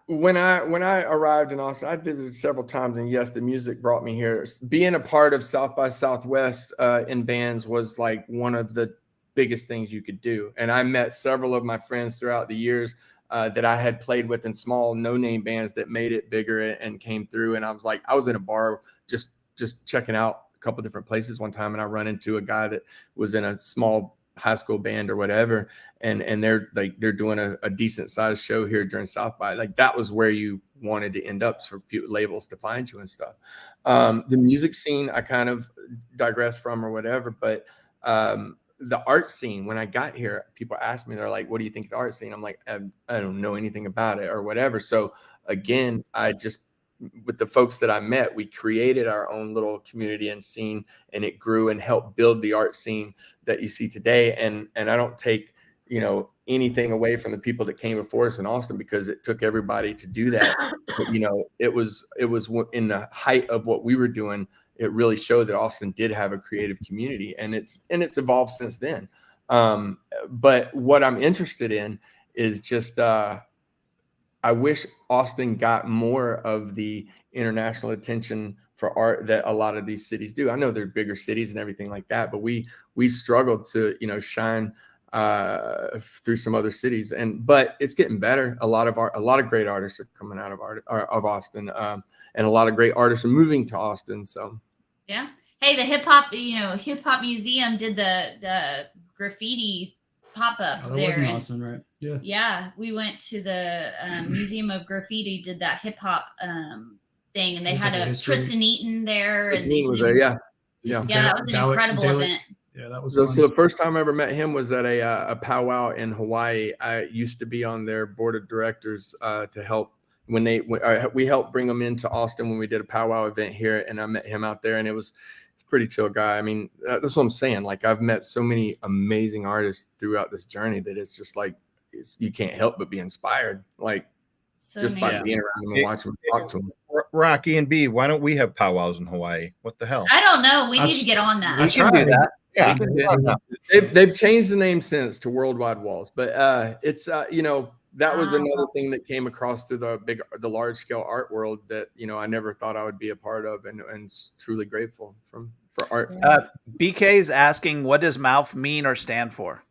When I arrived in Austin, I visited several times, and yes, the music brought me here. Being a part of South by Southwest in bands was like one of the biggest things you could do. And I met several of my friends throughout the years that I had played with in small no-name bands that made it bigger and came through. And I was in a bar just checking out a couple different places one time, and I run into a guy that was in a small high school band or whatever, and they're doing a decent sized show here during South by. Like that was where you wanted to end up for labels to find you and stuff. The music scene I kind of digress from or whatever, but the art scene, when I got here, people asked me, they're like, what do you think of the art scene? I'm like, I don't know anything about it or whatever. So again, with the folks that I met, we created our own little community and scene, and it grew and helped build the art scene that you see today. And I don't take, anything away from the people that came before us in Austin, because it took everybody to do that. But, it was in the height of what we were doing. It really showed that Austin did have a creative community, and it's evolved since then. But what I'm interested in is just, I wish Austin got more of the international attention for art that a lot of these cities do. I know they're bigger cities and everything like that, but we struggled to, shine through some other cities, but it's getting better. A lot of great artists are coming out of Austin, and a lot of great artists are moving to Austin. So, yeah. Hey, the hip hop museum did the graffiti pop-up that there. wasn't Austin, right? Yeah. Yeah, we went to the Museum of Graffiti, did that hip hop thing, and they had a Tristan Eaton there. Tristan Eaton was there, yeah. Yeah, that was an incredible event. Yeah, that was so the first time I ever met him was at a powwow in Hawaii. I used to be on their board of directors to help when we helped bring them into Austin when we did a powwow event here, and I met him out there, and it's a pretty chill guy. I mean, that's what I'm saying. Like, I've met so many amazing artists throughout this journey that it's just like you can't help but be inspired. Like, so just by being around them and watching them, talk to them. Rocky and B, why don't we have powwows in Hawaii? What the hell? I don't know. We need to get on that. We can do that. Yeah, they've changed the name since to Worldwide Walls, but it's that was another thing that came across through the large scale art world that I never thought I would be a part of, and truly grateful for art. BK's asking, what does MOUF mean or stand for?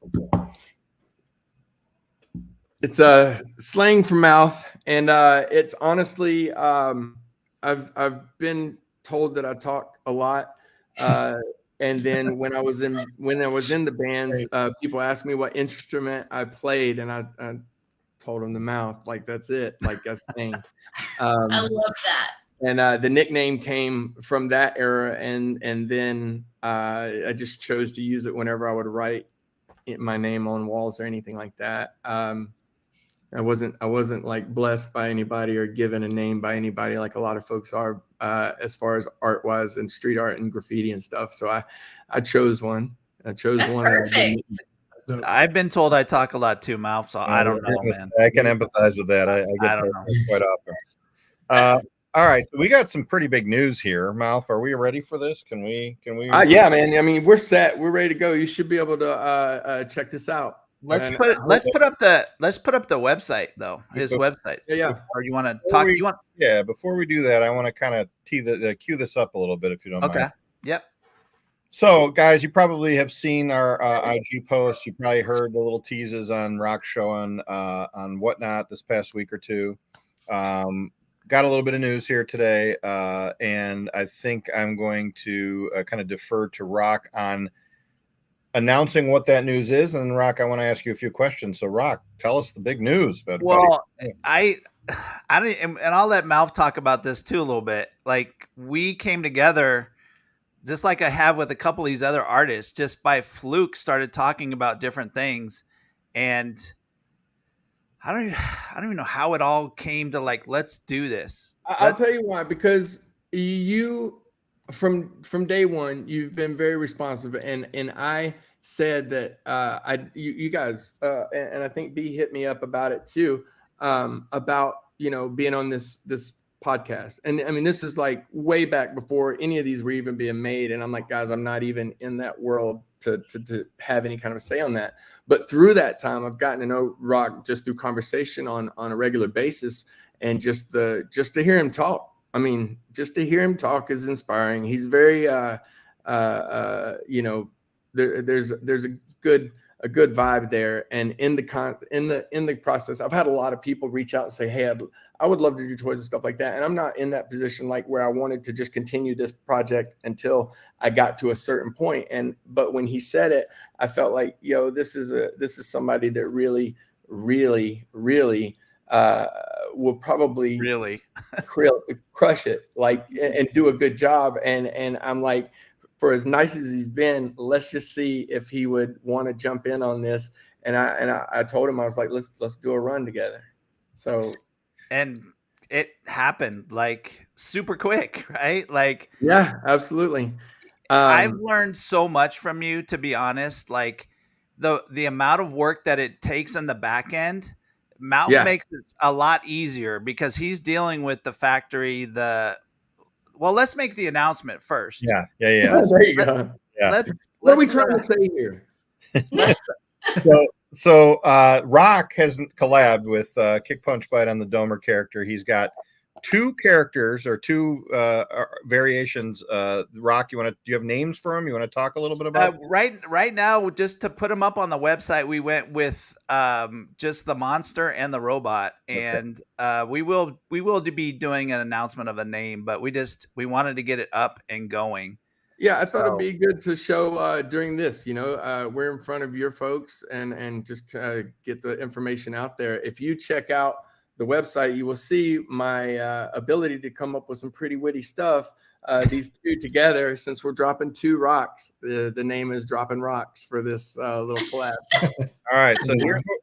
It's a slang for mouth, and it's honestly I've been told that I talk a lot. And then when I was in the bands, people asked me what instrument I played, and I told them the mouth. Like, that's it. Like, that's the thing. I love that. And the nickname came from that era, and then I just chose to use it whenever I would write my name on walls or anything like that. I wasn't like blessed by anybody or given a name by anybody like a lot of folks are, as far as art wise and street art and graffiti and stuff. So I chose one. That's perfect. I've been told I talk a lot too, MOUF, so I don't know, man. I can empathize with that. I get don't that quite often. All right, so we got some pretty big news here. MOUF, are we ready for this? Can we? Yeah, man. I mean, we're set. We're ready to go. You should be able to check this out. Let's put up the website though. His website. Yeah. Or you want to talk? Yeah. Before we do that, I want to kind of cue this up a little bit, if you don't mind. Okay. Yep. So, guys, you probably have seen our IG posts. You probably heard the little teases on Rock Show on Whatnot this past week or two. Got a little bit of news here today, and I think I'm going to kind of defer to Rock on announcing what that news is. And Rock, I want to ask you a few questions. So, Rock, tell us the big news. Well, I don't, and I'll let MOUF talk about this too a little bit. Like, we came together, just like I have with a couple of these other artists, just by fluke started talking about different things, and I don't even know how it all came to, like, let's do this. I'll tell you why, because you from day one, you've been very responsive, and I said that you guys and I think B hit me up about it too, about being on this podcast. And I mean, this is like way back before any of these were even being made, and I'm like, guys, I'm not even in that world to have any kind of a say on that. But through that time, I've gotten to know Rock just through conversation on a regular basis, and just to hear him talk. I mean, just to hear him talk is inspiring. He's very, there's a good a good vibe there. And in the process, I've had a lot of people reach out and say, hey, I would love to do toys and stuff like that. And I'm not in that position like where I wanted to just continue this project until I got to a certain point. But when he said it, I felt like, yo, this is somebody that really, really, really will probably really crush it, like, and do a good job. And I'm like, for as nice as he's been, let's just see if he would want to jump in on this. And I told him, I was like, let's do a run together. So, and it happened like super quick, right? Like, yeah, absolutely. I've learned so much from you, to be honest. Like the amount of work that it takes in the back end, MOUF makes it a lot easier because he's dealing with the factory. Well, let's make the announcement first. Yeah. There you go. Yeah. What are we trying to say here? So Rock has collabed with Kick Punch Bite on the Domer character. He's got two characters or two variations. Rock, do you have names for them? You want to talk a little bit about right now, just to put them up on the website, we went with just the monster and the robot. And we will be doing an announcement of a name, but we wanted to get it up and going. Yeah, I thought it'd be good to show during this, we're in front of your folks and just get the information out there. If you check out the website, you will see my ability to come up with some pretty witty stuff. These two together, since we're dropping two rocks, the name is Dropping Rocks for this little collab. All right, so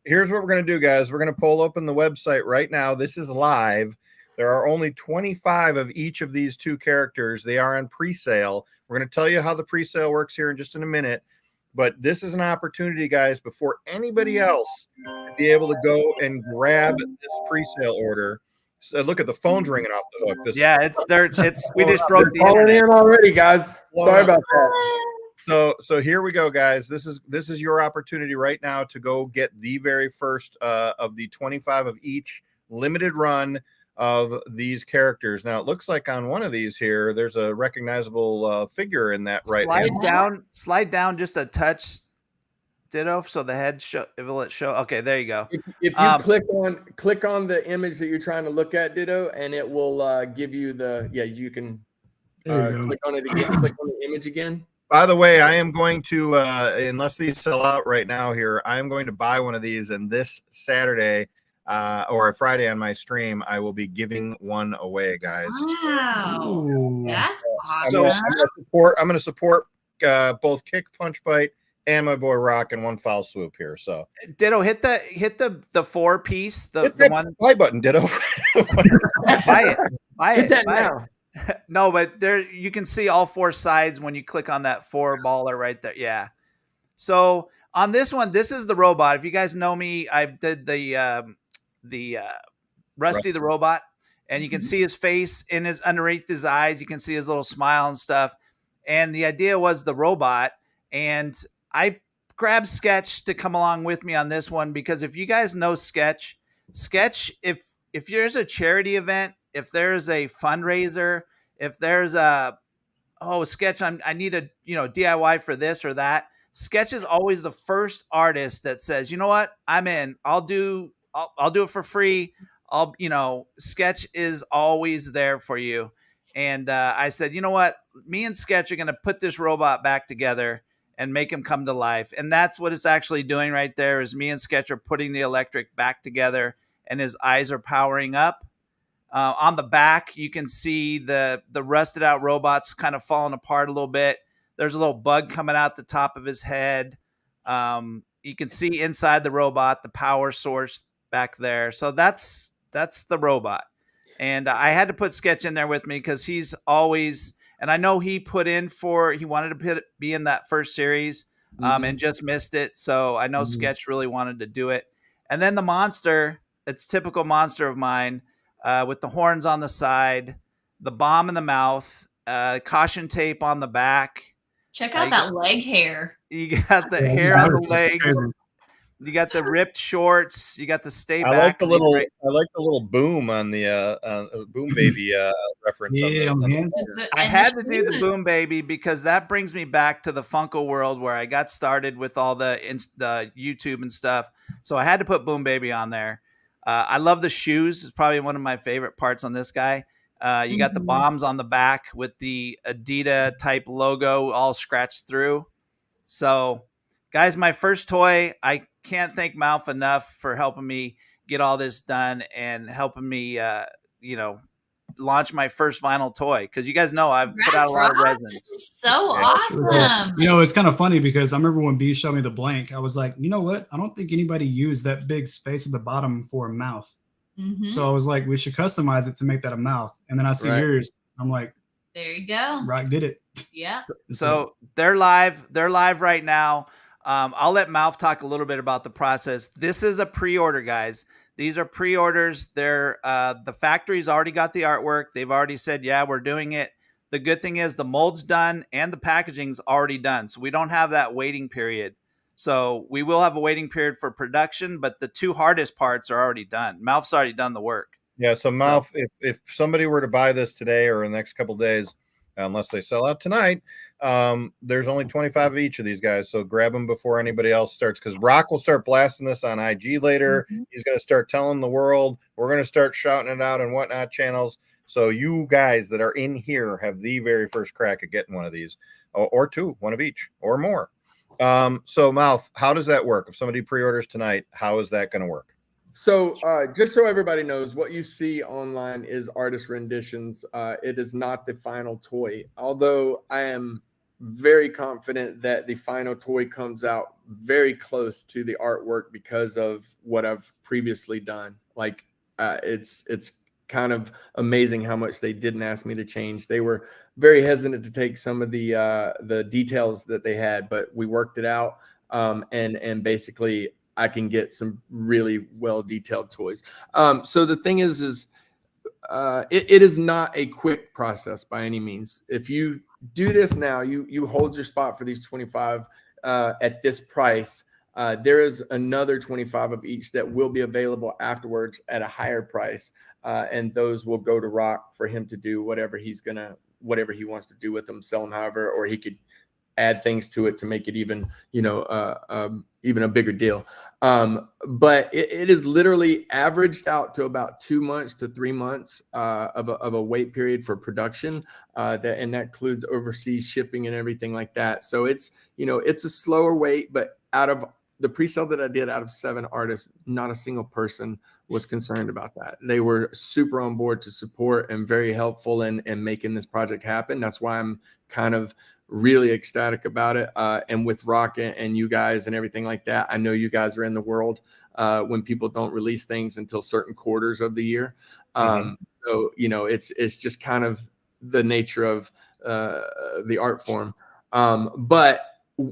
here's what we're going to do, guys. We're going to pull open the website right now. This is live. There are only 25 of each of these two characters. They are on pre-sale. We're going to tell you how the pre-sale works here in just in a minute. But this is an opportunity, guys, before anybody else to be able to go and grab this pre-sale order. So look at the phone's ringing off the hook. We just broke the internet in already, guys. Sorry about that. So here we go, guys. This is your opportunity right now to go get the very first of the 25 of each limited run of these characters. Now it looks like on one of these here, there's a recognizable figure in that right hand. Slide down just a touch, Ditto, so the head will it show? Okay, there you go. If you click on the image that you're trying to look at, Ditto, and it will give you you can click on it again. Click on the image again. By the way, I am going to unless these sell out right now here, I am going to buy one of these, and this Saturday or a Friday on my stream, I will be giving one away, guys. Wow, that's So awesome. I'm going to support both Kick Punch Bite and my boy Rock in one foul swoop here. So Ditto, hit the 4 piece, the one buy button. Ditto, buy it. Hit that now. No, but there you can see all 4 sides when you click on that 4 baller right there. Yeah. So on this one, this is the robot. If you guys know me, I did the Rusty the robot, and you can see his face underneath his eyes. You can see his little smile and stuff. And the idea was the robot, and I grabbed Sketch to come along with me on this one because if you guys know Sketch, if there's a charity event, if there's a fundraiser, if there's Sketch, I need a DIY for this or that. Sketch is always the first artist that says, you know what, I'm in. I'll do it for free. Sketch is always there for you. And I said, you know what, me and Sketch are going to put this robot back together and make him come to life. And that's what it's actually doing right there is me and Sketch are putting the electric back together and his eyes are powering up. On the back, you can see the rusted out robots kind of falling apart a little bit. There's a little bug coming out the top of his head. You can see inside the robot, the power source back there. So that's the robot. And I had to put Sketch in there with me because he's always, and I know he wanted to be in that first series and just missed it. So I know Sketch really wanted to do it. And then the monster, it's typical monster of mine with the horns on the side, the bomb in the mouth, caution tape on the back. Check out that leg hair. You got the hair on the legs. You got the ripped shorts. You got the stay I back. like the little boom on the boom baby reference. Yeah, on the man. I had to do the boom baby because that brings me back to the Funko world where I got started with all the YouTube and stuff. So I had to put boom baby on there. I love the shoes. It's probably one of my favorite parts on this guy. You got the bombs on the back with the Adidas type logo all scratched through. So, guys, my first toy, I can't thank MOUF enough for helping me get all this done and helping me, launch my first vinyl toy. Because you guys know I've put out a lot of resins. This is so awesome. You know, it's kind of funny because I remember when B showed me the blank, I was like, you know what? I don't think anybody used that big space at the bottom for a mouth. So I was like, we should customize it to make that a mouth. And then I see yours. I'm like, there you go. Rock did it. Yeah. So they're live. They're live right now. I'll let MOUF talk a little bit about the process. This is a pre-order, guys. These are pre-orders. They're the factory's already got the artwork. They've already said, yeah, we're doing it. The good thing is the mold's done and the packaging's already done. So we don't have that waiting period. So we will have a waiting period for production, but the two hardest parts are already done. MOUF's already done the work. Yeah. So MOUF, if somebody were to buy this today or in the next couple of days, unless they sell out tonight, there's only 25 of each of these guys. So grab them before anybody else starts, because Rock will start blasting this on IG later. He's going to start telling the world. We're going to start shouting it out and whatnot channels. So you guys that are in here have the very first crack at getting one of these, or two, one of each or more. So MOUF, how does that work? If somebody pre-orders tonight, how is that going to work? So just so everybody knows, what you see online is artist renditions. It is not the final toy, although I am very confident that the final toy comes out very close to the artwork because of what I've previously done. Like it's kind of amazing how much they didn't ask me to change. They were very hesitant to take some of the details that they had, but we worked it out. And basically I can get some really well detailed toys. So the thing is it is not a quick process by any means. If you do this now, you hold your spot for these 25 at this price. There is another 25 of each that will be available afterwards at a higher price. And those will go to Rock for him to do whatever he wants to do with them, sell them however, or he could add things to it to make it even, even a bigger deal. But it is literally averaged out to about 2 months to 3 months of a wait period for production. And that includes overseas shipping and everything like that. So it's a slower wait, but out of the pre-sale that I did out of 7 artists, not a single person was concerned about that. They were super on board to support and very helpful in making this project happen. That's why I'm kind of really ecstatic about it. And with Rock and you guys and everything like that, I know you guys are in the world when people don't release things until certain quarters of the year. So, it's just kind of the nature of the art form. But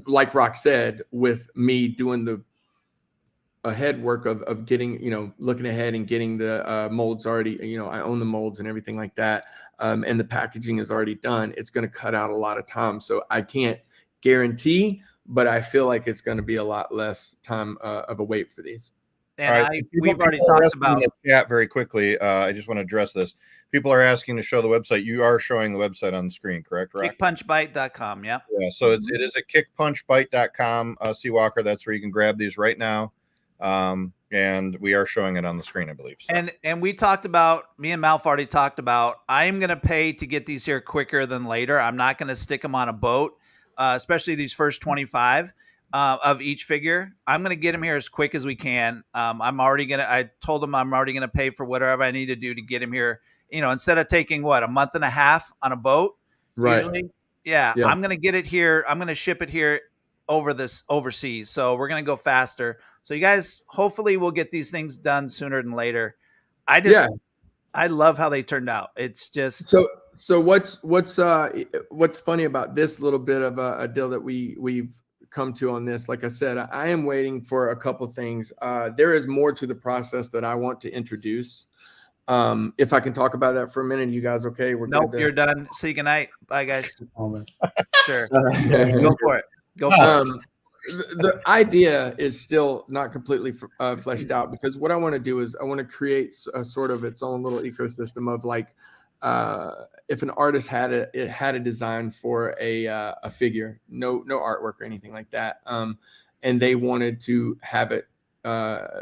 like Rock said, with me doing the ahead work of getting, looking ahead and getting the molds already, I own the molds and everything like that. And the packaging is already done. It's going to cut out a lot of time. So I can't guarantee, but I feel like it's going to be a lot less time of a wait for these. And we've already talked about in the chat very quickly. I just want to address this. People are asking to show the website. You are showing the website on the screen, correct? Rock? Kickpunchbite.com. Yeah. Yeah. So it is at kickpunchbite.com. C Walker. That's where you can grab these right now. And we are showing it on the screen, I believe. So. And we talked about, me and MOUF already talked about, I am going to pay to get these here quicker than later. I'm not going to stick them on a boat, especially these first 25 of each figure. I'm going to get them here as quick as we can. I told them I'm already going to pay for whatever I need to do to get them here. Instead of taking a month and a half on a boat, right? Usually, yeah. I'm going to get it here. I'm going to ship it here overseas. So we're going to go faster. So you guys, hopefully we'll get these things done sooner than later. I love how they turned out. It's just so what's funny about this little bit of a deal that we've come to on this. Like I said, I am waiting for a couple things. There is more to the process that I want to introduce. If I can talk about that for a minute, you guys okay? Nope, you're done. See you, good night. Bye, guys. Sure. Go for it. the idea is still not completely fleshed out, because what I want to do is I want to create a sort of its own little ecosystem of like, if an artist had a design for a figure, no artwork or anything like that, and they wanted to have it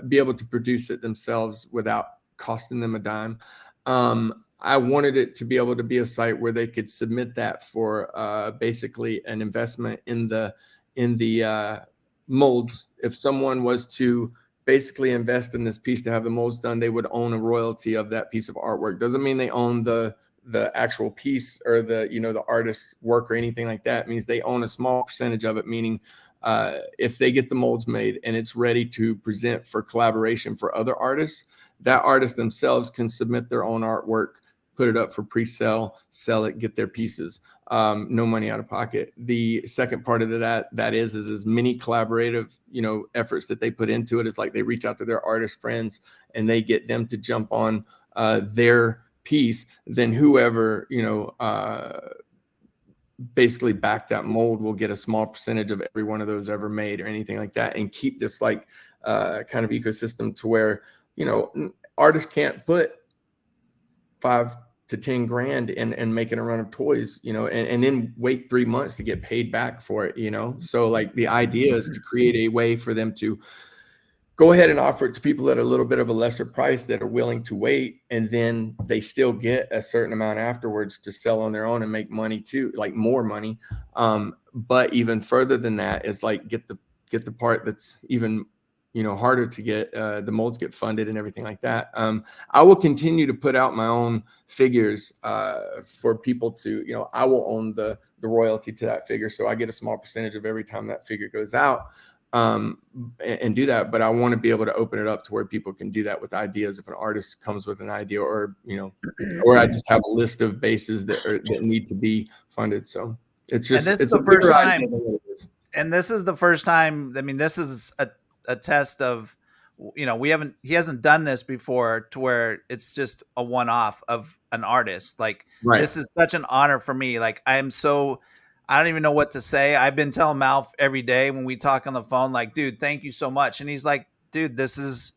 be able to produce it themselves without costing them a dime. I wanted it to be able to be a site where they could submit that for basically an investment in the molds. If someone was to basically invest in this piece to have the molds done, they would own a royalty of that piece of artwork. Doesn't mean they own the actual piece or the artist's work or anything like that. It means they own a small percentage of it, meaning if they get the molds made and it's ready to present for collaboration for other artists, that artist themselves can submit their own artwork, put it up for pre-sale, sell it, get their pieces. No money out of pocket. The second part of that is as many collaborative, efforts that they put into it is like they reach out to their artist friends and they get them to jump on their piece. Then whoever, basically back that mold will get a small percentage of every one of those ever made or anything like that, and keep this like kind of ecosystem to where, artists can't put 5 to 10 grand and making a run of toys, and then wait 3 months to get paid back for it, so like the idea is to create a way for them to go ahead and offer it to people at a little bit of a lesser price that are willing to wait, and then they still get a certain amount afterwards to sell on their own and make money too, like more money. But even further than that is like get the part that's even harder to get, the molds get funded and everything like that. I will continue to put out my own figures for people to, I will own the royalty to that figure. So I get a small percentage of every time that figure goes out, and do that. But I want to be able to open it up to where people can do that with ideas. If an artist comes with an idea, or, or I just have a list of bases that need to be funded. So it's just, and this it's is the first time. And this is the first time. I mean, this is a test of, he hasn't done this before to where it's just a one-off of an artist. Like, right. This is such an honor for me. Like, I don't even know what to say. I've been telling MOUF every day when we talk on the phone, like, dude, thank you so much. And he's like, dude, this is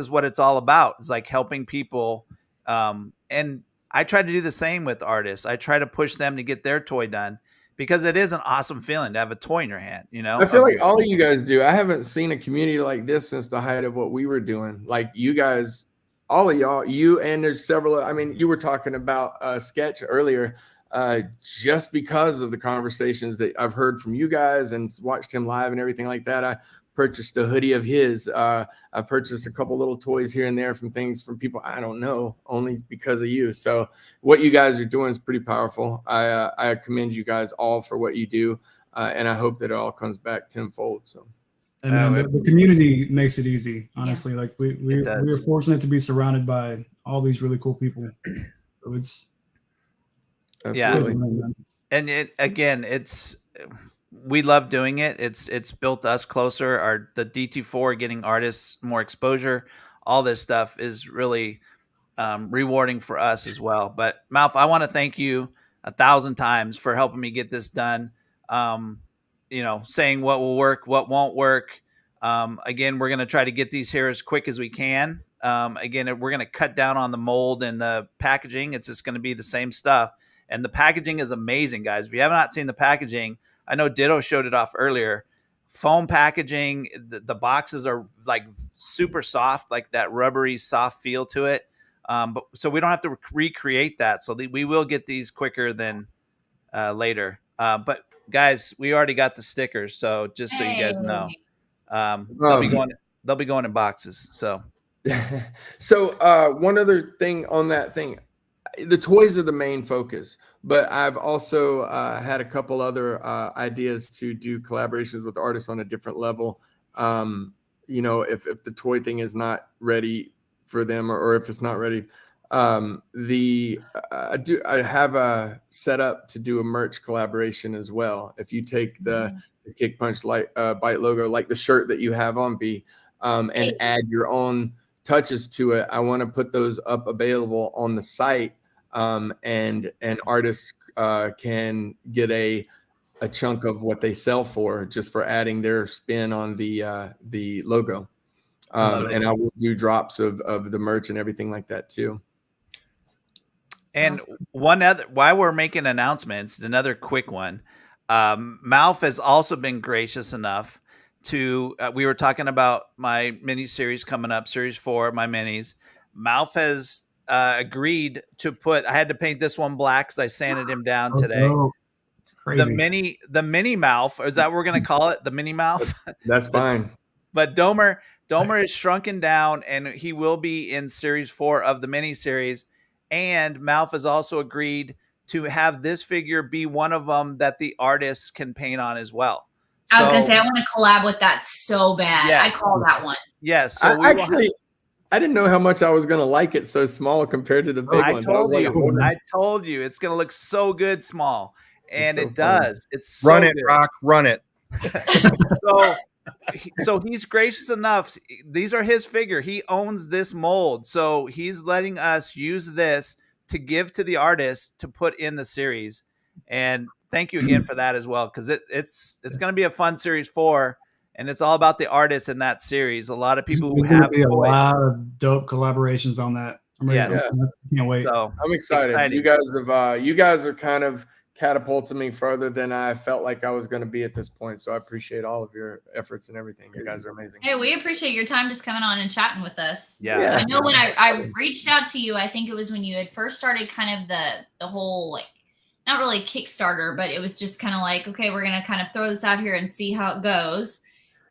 what it's all about. It's like helping people. And I try to do the same with artists. I try to push them to get their toy done, because it is an awesome feeling to have a toy in your hand, I feel like all of you guys do. I haven't seen a community like this since the height of what we were doing. Like you guys, all of y'all, and there's several, I mean, you were talking about Sketch earlier, just because of the conversations that I've heard from you guys and watched him live and everything like that. I purchased a hoodie of his. I purchased a couple little toys here and there from people I don't know, only because of you. So what you guys are doing is pretty powerful. I commend you guys all for what you do, and I hope that it all comes back tenfold. So, and the community makes it easy. Honestly, like we're fortunate to be surrounded by all these really cool people. So it's absolutely. And we love doing it. It's built us closer. The DT4 getting artists more exposure, all this stuff is really rewarding for us as well. But MOUF, I want to thank you 1,000 times for helping me get this done. Saying what will work, what won't work. Again, we're going to try to get these here as quick as we can. Again, we're going to cut down on the mold and the packaging. It's just going to be the same stuff. And the packaging is amazing, guys. If you have not seen the packaging, I know Ditto showed it off earlier. Foam packaging, the boxes are like super soft, like that rubbery soft feel to it. So we don't have to recreate that. So we will get these quicker than later. But guys, we already got the stickers. So just so you guys know, they'll be going in boxes. So, so one other thing on that thing. The toys are the main focus, but I've also had a couple other ideas to do collaborations with artists on a different level. If the toy thing is not ready for them, or if it's not ready, I have a set up to do a merch collaboration as well. If you take the Kick Punch Bite logo, like the shirt that you have on B, and add your own touches to it, I want to put those up available on the site. And artists can get a a chunk of what they sell for, just for adding their spin on the logo. And I will do drops of the merch and everything like that too. And one other, while we're making announcements, another quick one. MOUF has also been gracious enough to, we were talking about my mini series coming up, series 4, my minis. MOUF has agreed to put, I had to paint this one black because I sanded him down today. It's crazy. The mini MOUF, is that what we're going to call it? The mini MOUF? That's fine. But Domer is shrunken down, and he will be in series 4 of the mini series. And MOUF has also agreed to have this figure be one of them that the artists can paint on as well. I was going to say, I want to collab with that so bad. Yeah. I call that one. Yes. Yeah, so I didn't know how much I was going to like it so small compared to the big one. I told you it's going to look so good small. And it does. It's so run it, good. Rock, run it. So he's gracious enough. These are his figure. He owns this mold. So he's letting us use this to give to the artist to put in the series. And thank you again for that as well, because it's going to be a fun series 4, and it's all about the artists in that series. A lot of people who have a lot of dope collaborations on that. I'm ready. Can't wait. So I'm excited. You guys are kind of catapulted me further than I felt like I was going to be at this point. So I appreciate all of your efforts and everything. You guys are amazing. Hey, we appreciate your time just coming on and chatting with us. Yeah. I know when I reached out to you, I think it was when you had first started kind of the whole, like, not really Kickstarter, but it was just kind of like, okay, we're going to kind of throw this out here and see how it goes.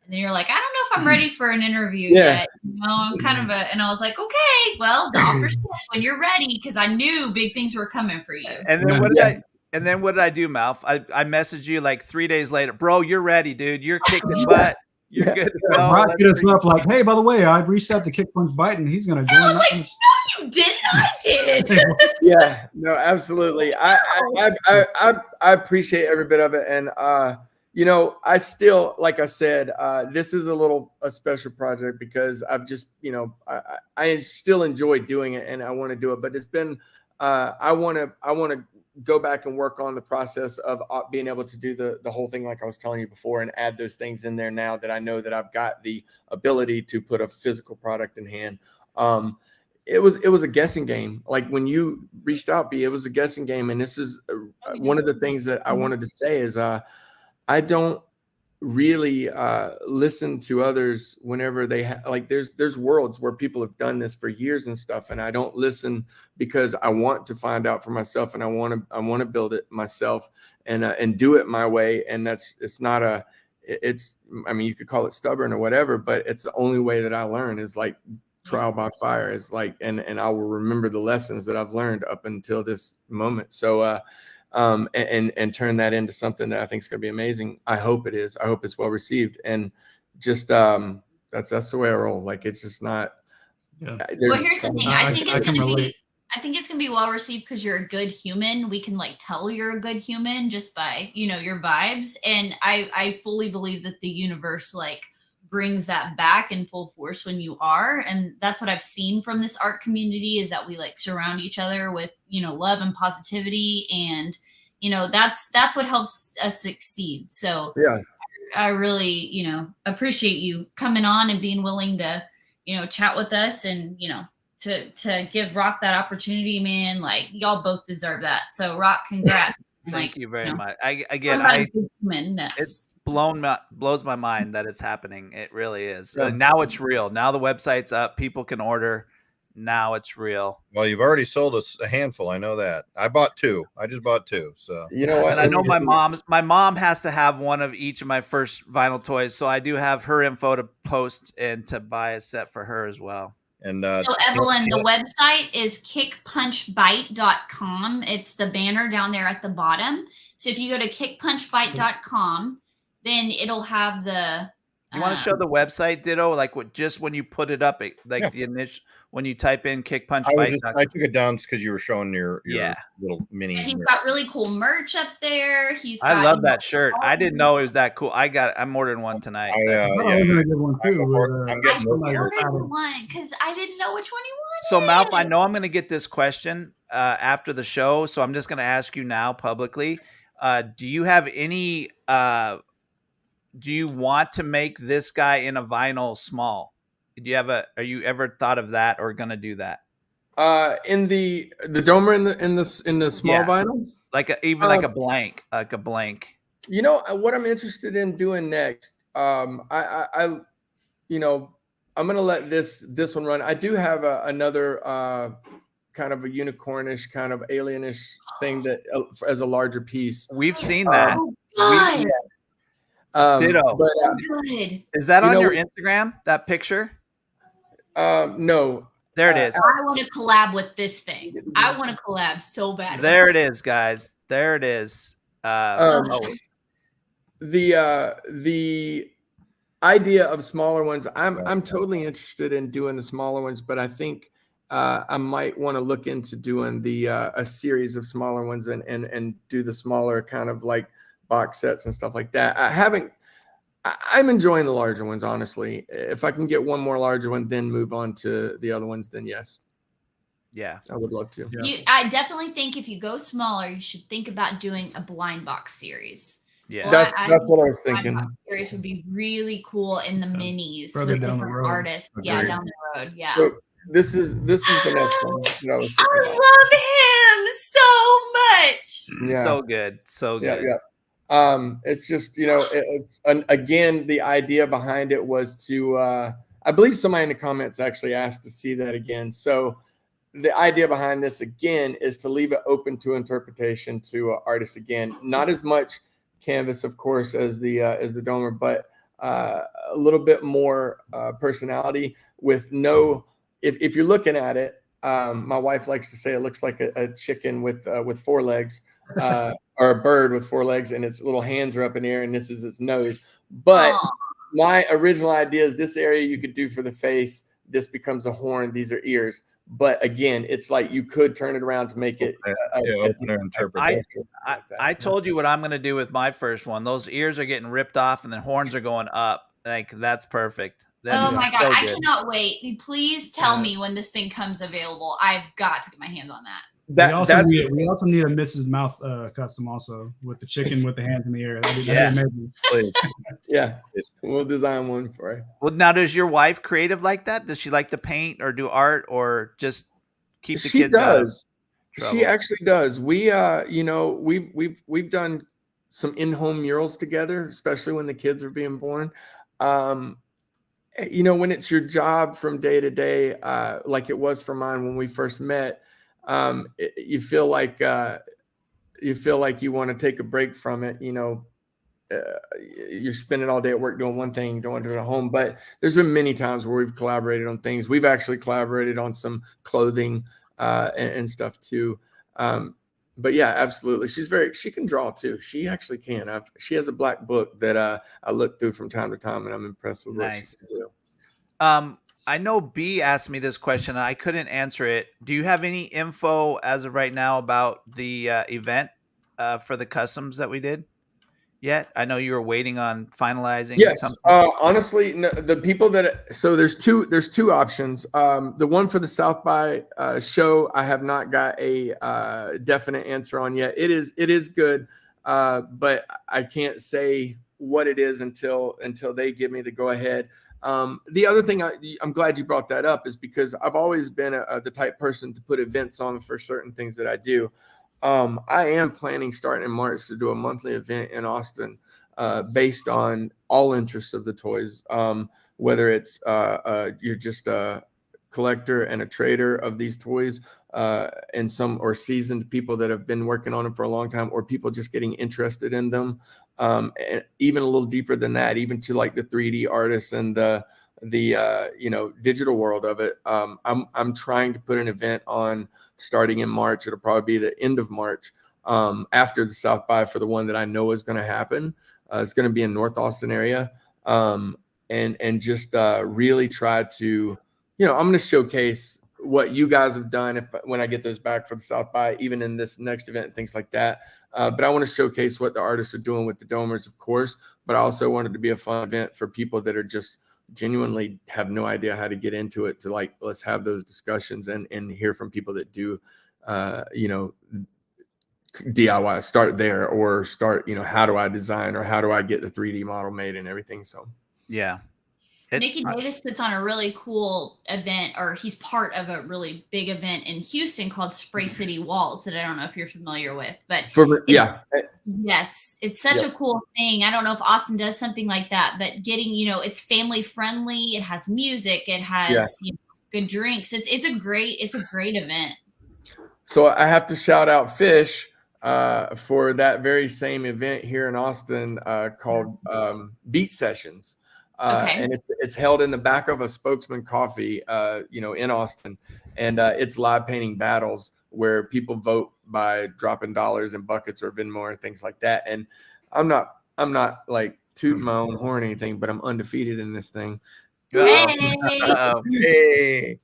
And then you're like, I don't know if I'm ready for an interview yet. You know, I'm kind of and I was like, okay, well, the offer's finished when you're ready, because I knew big things were coming for you. And then what did I do, MOUF? I messaged you like 3 days later. Bro, you're ready, dude. You're kicking butt. You're good to go. Brock hit us up like, hey, by the way, I reached out to Kick Punch Bite, and he's going to join. I was like, no, you didn't. I did. Yeah, no, absolutely. I appreciate every bit of it. And, you know, I still, like I said, this is a special project because I've just, you know, I still enjoy doing it and I want to do it. But it's been, I want to go back and work on the process of being able to do the whole thing like I was telling you before, and add those things in there now that I know that I've got the ability to put a physical product in hand. It was a guessing game. Like when you reached out, B, it was a guessing game. And this is one of the things that I wanted to say is I don't really listen to others whenever they like there's worlds where people have done this for years and stuff, and I don't listen because I want to find out for myself, and I want to build it myself and do it my way. And I mean, you could call it stubborn or whatever, but it's the only way that I learn is like trial by fire. Is like and I will remember the lessons that I've learned up until this moment. So and turn that into something that I think is going to be amazing. I hope it is. I hope it's well received. And just that's the way I roll. Like it's just not. Yeah. Well, here's the thing. I think it's gonna be well received because you're a good human. We can like tell you're a good human just by, you know, your vibes. And I fully believe that the universe like brings that back in full force when you are. And that's what I've seen from this art community, is that we like surround each other with, you know, love and positivity. And, you know, that's what helps us succeed. So yeah, I really, you know, appreciate you coming on and being willing to, you know, chat with us and, you know, to give Rock that opportunity, man. Like y'all both deserve that. So Rock, congrats. Thank you very much. It's blows my mind that it's happening. It really is. Now it's real. Now the website's up. People can order. Now it's real. Well, you've already sold us a handful. I know that. I bought 2. I just bought 2. So you know what? And I know my mom has to have one of each of my first vinyl toys. So I do have her info to post and to buy a set for her as well. And so Evelyn, the website is kickpunchbite.com. It's the banner down there at the bottom. So if you go to kickpunchbite.com, then it'll have the. You want to show the website, Ditto? Like just when you put it up, the initial when you type in kickpunchbite. I took it down because you were showing your little mini. And he's got really cool merch up there. I love that shirt. I didn't know it was that cool. I'm ordering one tonight. I'm gonna get one too. I'm getting one because I didn't know which one you wanted. So MOUF, I know I'm going to get this question after the show, so I'm just going to ask you now publicly. Do you have any? Do you want to make this guy in a vinyl small? Do you have a? Are you ever thought of that or gonna do that? In the domer in the small vinyl, like even like a blank. You know what I'm interested in doing next. I you know, I'm gonna let this one run. I do have another kind of a unicornish, kind of alienish thing that as a larger piece. We've seen that. Ditto. But, good. Is that on your Instagram? That picture? No. There it is. I want to collab with this thing. I want to collab so bad. There it is, guys. There it is. The idea of smaller ones, I'm totally interested in doing the smaller ones, but I think I might want to look into doing the a series of smaller ones and do the smaller kind of like box sets and stuff like that. I'm enjoying the larger ones, honestly. If I can get one more larger one, then move on to the other ones, then yes. Yeah, I would love to. I definitely think if you go smaller, you should think about doing a blind box series. Yeah, that's what I was thinking. Series would be really cool in the minis further with down different artists. Okay. Yeah, down the road. Yeah. So this is the next one. I love him so much. Yeah. So good. So good. Yeah. It's just, it's again, the idea behind it was to, I believe somebody in the comments actually asked to see that again. So the idea behind this again is to leave it open to interpretation to artists again, not as much canvas, of course, as the domer, but a little bit more personality with no, if you're looking at it, my wife likes to say it looks like a chicken with 4 legs. Or a bird with 4 legs and its little hands are up in the air and this is its nose. But my original idea is this area you could do for the face. This becomes a horn. These are ears. But again, it's like you could turn it around to make it open their interpretation. I told you what I'm going to do with my first one. Those ears are getting ripped off and the horns are going up. Like, that's perfect. Oh my God. I cannot wait. Please tell me when this thing comes available. I've got to get my hands on that. We also need a Mrs. Mouth custom also with the chicken with the hands in the air. That'd be amazing. Please. Yeah, we'll design one for you. Well, now does your wife creative like that? Does she like to paint or do art or just keep the kids out of trouble? She actually does. We we've done some in-home murals together, especially when the kids are being born. When it's your job from day to day, like it was for mine when we first met. You feel like you want to take a break from it. You're spending all day at work doing one thing, don't want to do it at home. But there's been many times where we've collaborated on things. We've actually collaborated on some clothing and stuff too. But yeah, absolutely. She can draw too. She actually can. She has a black book that I look through from time to time, and I'm impressed with what she can do. I know B asked me this question and I couldn't answer it. Do you have any info as of right now about the event for the customs that we did yet? I know you were waiting on finalizing. Yes. Honestly, no, the people there's two options. The one for the South by show, I have not got a definite answer on yet. It is good, but I can't say what it is until they give me the go ahead. The other thing I'm glad you brought that up is because I've always been the type person to put events on for certain things that I do. I am planning starting in March to do a monthly event in Austin based on all interests of the toys, whether it's you're just a collector and a trader of these toys and or seasoned people that have been working on them for a long time, or people just getting interested in them. And even a little deeper than that, even to like the 3D artists and the digital world of it. I'm trying to put an event on starting in March. It'll probably be the end of March after the South by for the one that I know is going to happen. It's going to be in North Austin area. And just really try to, I'm going to showcase what you guys have done when I get those back for the South by, even in this next event and things like that. But I want to showcase what the artists are doing with the domers, of course, but I also want it to be a fun event for people that are just genuinely have no idea how to get into it, to like, let's have those discussions and hear from people that do, DIY, start there, or start, how do I design, or how do I get the 3D model made and everything. So yeah. Nikki Davis puts on a really cool event, or he's part of a really big event in Houston called Spray City Walls that I don't know if you're familiar with, but yes, it's such a cool thing. I don't know if Austin does something like that, but getting, it's family friendly. It has music. It has good drinks. It's a great event. So I have to shout out Fish for that very same event here in Austin called Beat Sessions. And it's held in the back of a Spokesman Coffee, in Austin, and it's live painting battles where people vote by dropping dollars in buckets or Venmo or things like that. And I'm not like tooting my own horn or anything, but I'm undefeated in this thing. Hey.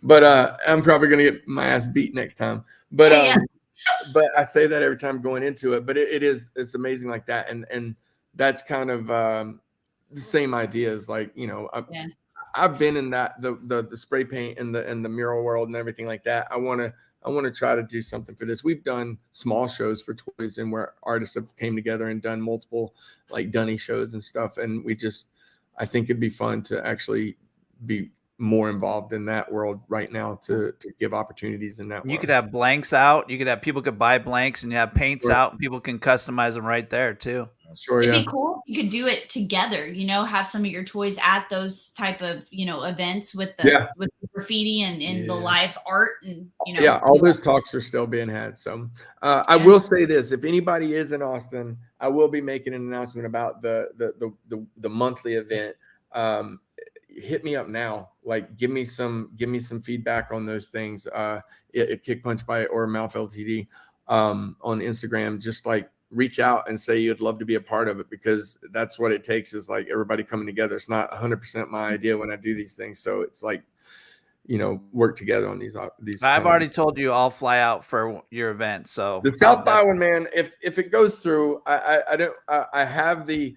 But I'm probably gonna get my ass beat next time. But but I say that every time going into it. But it's amazing like that, and that's kind of the same ideas. Like, I've been in that the spray paint and the mural world and everything like that. I want to try to do something for this. We've done small shows for toys, and where artists have came together and done multiple like Dunny shows and stuff. And I think it'd be fun to actually be more involved in that world right now to give opportunities in that world. You could have blanks out. People could buy blanks, and you have paints out, and people can customize them right there too. Sure, it'd be cool. You could do it together. Have some of your toys at those type of events with the graffiti and the live art and all those talks are still being had. So I will say this: if anybody is in Austin, I will be making an announcement about the monthly event. Hit me up now. Like, give me some feedback on those things. At Kick Punch Bite or MOUF Ltd on Instagram. Just like reach out and say you'd love to be a part of it, because that's what it takes, is like everybody coming together. It's not 100% my idea when I do these things. So it's like, work together on these. I've already told you I'll fly out for your event. So the South by one, man, if it goes through, I have the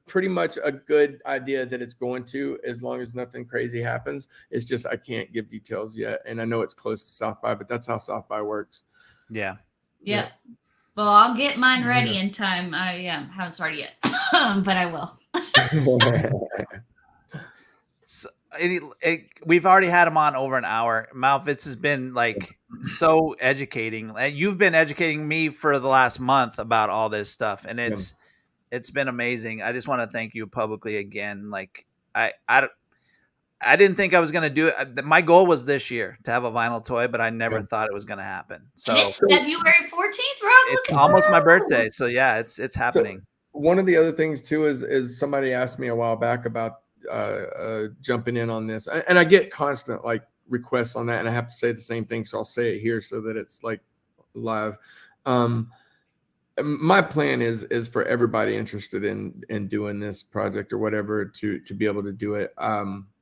pretty much a good idea that it's going to, as long as nothing crazy happens. It's just, I can't give details yet. And I know it's close to South by, but that's how South by works. Yeah. Well, I'll get mine ready in time. I haven't started yet, but I will. So, we've already had him on over an hour. MOUF, this has been like so educating. You've been educating me for the last month about all this stuff, and it's been amazing. I just want to thank you publicly again. Like, I didn't think I was going to do it. My goal was this year to have a vinyl toy, but I never thought it was going to happen. So and it's February 14th, Rob. It's almost my birthday. So yeah, it's happening. So one of the other things too is somebody asked me a while back about jumping in on this, and I get constant like requests on that, and I have to say the same thing. So I'll say it here so that it's like live. My plan is for everybody interested in doing this project or whatever to be able to do it.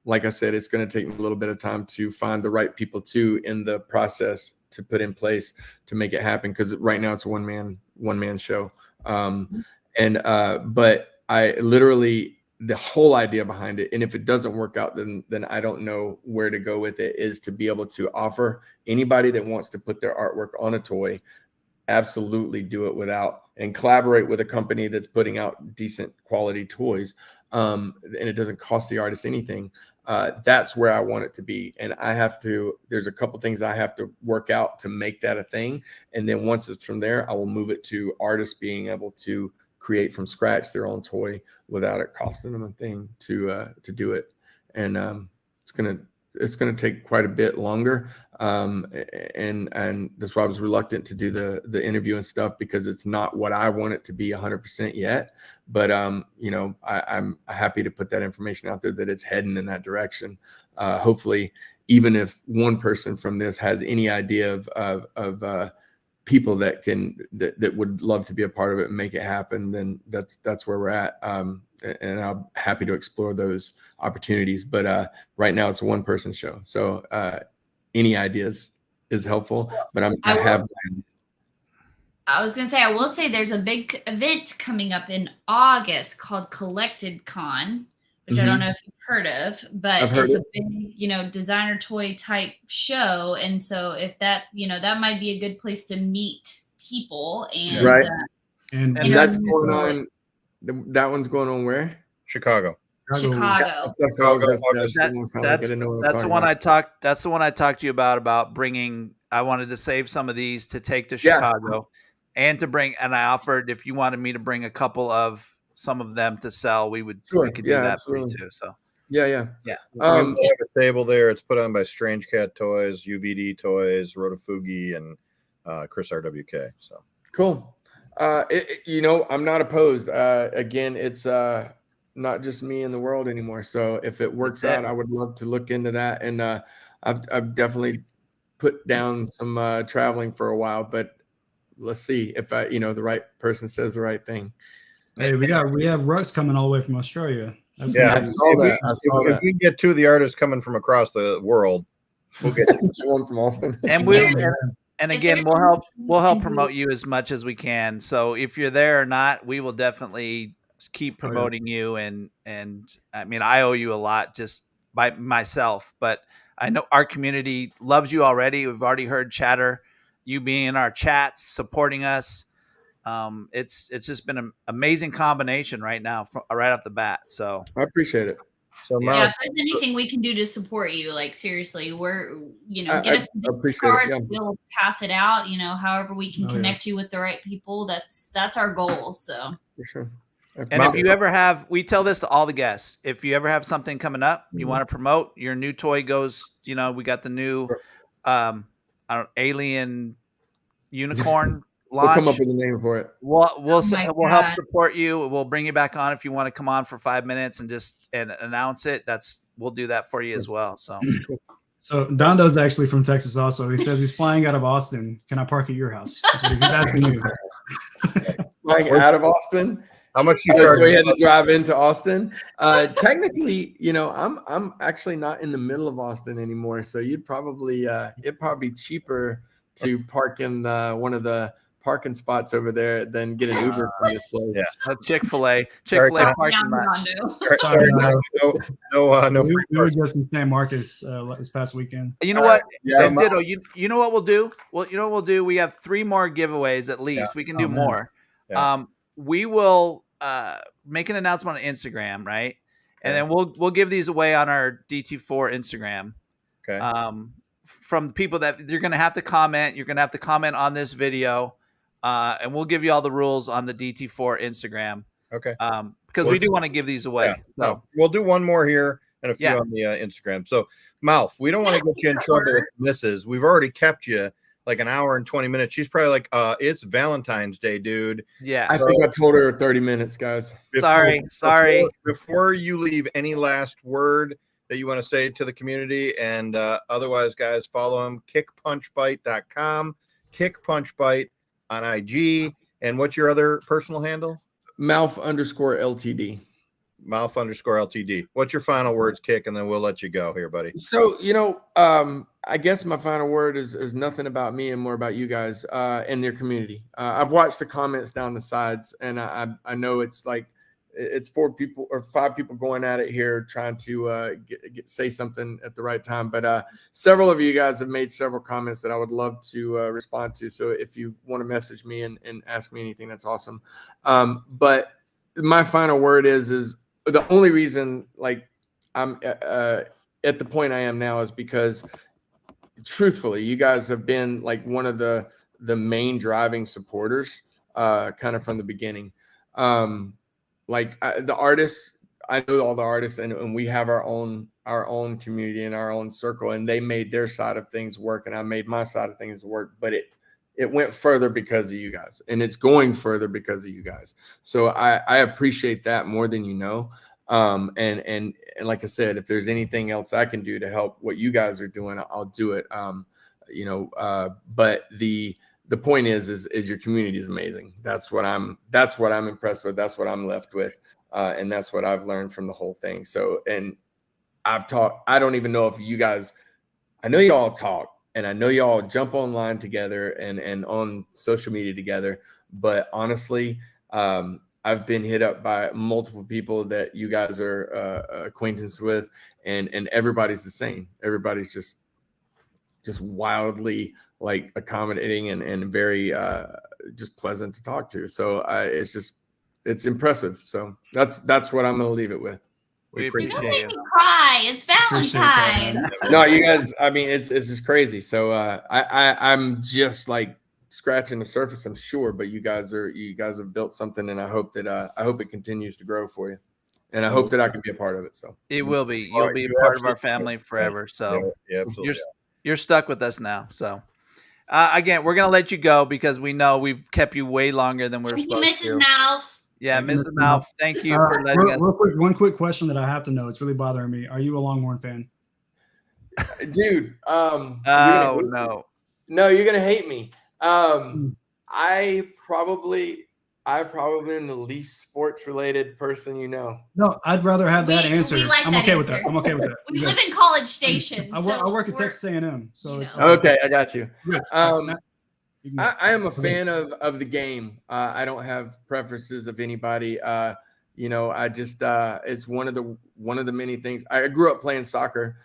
Like I said, it's going to take me a little bit of time to find the right people too in the process to put in place to make it happen. Because right now it's a one man show. But I literally, the whole idea behind it, and if it doesn't work out, then I don't know where to go with it, is to be able to offer anybody that wants to put their artwork on a toy, absolutely do it without, and collaborate with a company that's putting out decent quality toys. And it doesn't cost the artist anything. That's where I want it to be. And there's a couple things I have to work out to make that a thing. And then once it's from there, I will move it to artists being able to create from scratch their own toy without it costing them a thing to do it. And it's gonna take quite a bit longer. And that's why I was reluctant to do the interview and stuff, because it's not what I want it to be 100% yet. But I'm happy to put that information out there that it's heading in that direction. Hopefully, even if one person from this has any idea of people that would love to be a part of it and make it happen, then that's where we're at. And I'm happy to explore those opportunities. But right now it's a one-person show. So any ideas is helpful. But I was going to say, I will say there's a big event coming up in August called Collected Con, which I don't know if you've heard of, but it's a big, designer toy type show. And so if that, that might be a good place to meet people, and Right. And you know, that's going on. That one's going on where? Chicago. Chicago. That's what I was gonna say. I That- just didn't sound like I that's didn't know what I was that's the talking one about. I talked. That's the one I talked to you about bringing. I wanted to save some of these to take to Yeah. Chicago, and to bring. And I offered if you wanted me to bring a couple of some of them to sell, we could Sure. do Yeah, that absolutely. for you too. So Yeah. We have a table there. It's put on by Strange Cat Toys, UVD Toys, Rotofugi, and Chris RWK. So Cool. You know, I'm not opposed. Again, it's not just me in the world anymore. So if it works out, I would love to look into that. And I've definitely put down some traveling for a while, but let's see if the right person says the right thing. Hey, we have Rux coming all the way from Australia. That's yeah, gonna I be- saw that. I saw if that. we get two of the artists coming from across the world, we'll get One from Austin. and and If again, there's we'll help something we can promote do- you as much as we can. So if you're there or not, we will definitely keep Oh, yeah. promoting you. And I mean, I owe you a lot just by myself, but I know our community loves you already. We've already heard chatter, you being in our chats, supporting us. It's just been an amazing combination right now, right off the bat. So I appreciate it. so Yeah, Mouth, if there's anything we can do to support you, like seriously, we're get us I a appreciate card, it, yeah. we'll pass it out. However we can Oh, yeah. connect you with the right people. That's our goal. So For sure. And if you ever have, we tell this to all the guests, if you ever have something coming up, you want to promote your new toy goes, we got the new, alien unicorn we'll come up launch. with a name for it. We'll my we'll help God. support you. We'll bring you back on if you want to come on for 5 minutes and just announce it. We'll do that for you as well. So Dondo's actually from Texas also. He says he's flying out of Austin. Can I park at your house? That's what he's asking you. Flying out of Austin. how much you So charge? we had to drive into Austin. Technically, I'm actually not in the middle of Austin anymore. So it'd probably be cheaper to park in one of the parking spots over there than get an Uber from this place. Yeah. Chick-fil-A Down parking lot. Rondo. Sorry, No we free were just in San Marcos this past weekend. You know what? Yeah, Ditto. You know what we'll do? Well, you know what we'll do? We have 3 more giveaways at least. We can do Oh, man. more. Yeah. We will make an announcement on Instagram, right? And then we'll give these away on our DT4 Instagram. Okay. From the people that you're going to have to comment. You're going to have to comment on this video, and we'll give you all the rules on the DT4 Instagram. Okay. Because we do want to give these away. Yeah. So No, we'll do one more here and a few Yeah. on the Instagram. So, Mouth, we don't want to get you in trouble with misses. We've already kept you like an hour and 20 minutes. She's probably like, it's Valentine's Day, dude. yeah. I think I told her 30 minutes, guys. Sorry. Before you leave, any last word that you want to say to the community? And otherwise, guys, follow him, kickpunchbite.com, kickpunchbite on IG. And what's your other personal handle? MOUF_LTD. MOUF_LTD. What's your final words, Kick? And then we'll let you go here, buddy. So, I guess my final word is nothing about me and more about you guys and their community. I've watched the comments down the sides, and I know it's like it's 4 people or 5 people going at it here trying to say something at the right time. But several of you guys have made several comments that I would love to respond to. So if you want to message me and ask me anything, that's awesome. But my final word is the only reason like I'm at the point I am now is because truthfully, you guys have been like one of the main driving supporters kind of from the beginning. The artists, I know all the artists, and we have our own community and our own circle, and they made their side of things work, and I made my side of things work. But it went further because of you guys, and it's going further because of you guys. So I appreciate that more than you know. And like I said, if there's anything else I can do to help what you guys are doing, I'll do it. But the point is your community is amazing. That's what I'm impressed with. That's what I'm left with. And that's what I've learned from the whole thing. So, and I've talked, I don't even know if you guys, I know y'all talk and I know y'all jump online together and on social media together, but honestly, I've been hit up by multiple people that you guys are acquaintance with, and everybody's the same. Everybody's just wildly like accommodating and very just pleasant to talk to. So it's impressive. So that's what I'm going to leave it with. We You're gonna appreciate make you. me cry. It's Valentine's. No, you guys, I mean, it's just crazy. So I'm just like scratching the surface, I'm sure, but you guys have built something, and I hope it continues to grow for you. And I hope that I can be a part of it. So it will be. You'll be a part of our family forever. So yeah, absolutely. You're stuck with us now. So again, we're gonna let you go because we know we've kept you way longer than we're supposed Mrs. to. MOUF. Yeah, Mrs. MOUF, thank you for letting us. Real quick, one quick question that I have to know. It's really bothering me. Are you a Longhorn fan? dude, Oh no. No, you're gonna hate me. I probably am the least sports related person you know. No, I'd rather have that answer. Like I'm that okay answer. with that. I'm okay with that. We live in College Station. I work at Texas A&M, so it's okay. I got you. Yeah. I am a fan of the game. I don't have preferences of anybody. You know, I just it's one of the many things. I grew up playing soccer,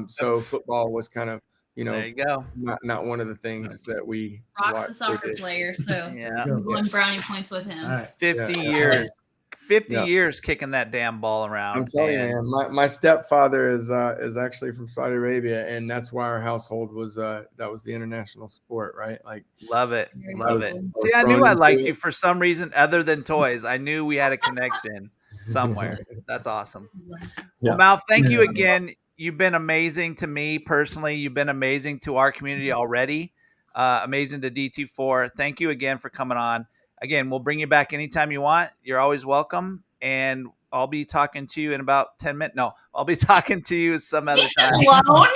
so football was kind of, you know, There you go. not one of the things that we Rock's a soccer player, so Yeah. I'm going brownie points with him. All right. 50 Yeah. years. 50 years kicking that damn ball around. I'm telling you, man. My stepfather is actually from Saudi Arabia, and that's why our household was that was the international sport, right? Like, love it. Love it. Awesome. See, I knew I liked you for some reason other than toys. I knew we had a connection somewhere. That's awesome. Well, MOUF, thank you again. You've been amazing to me personally. You've been amazing to our community already. Amazing to DT4. Thank you again for coming on. Again, we'll bring you back anytime you want. You're always welcome. And I'll be talking to you in about 10 minutes. No, I'll be talking to you some other time. Alone?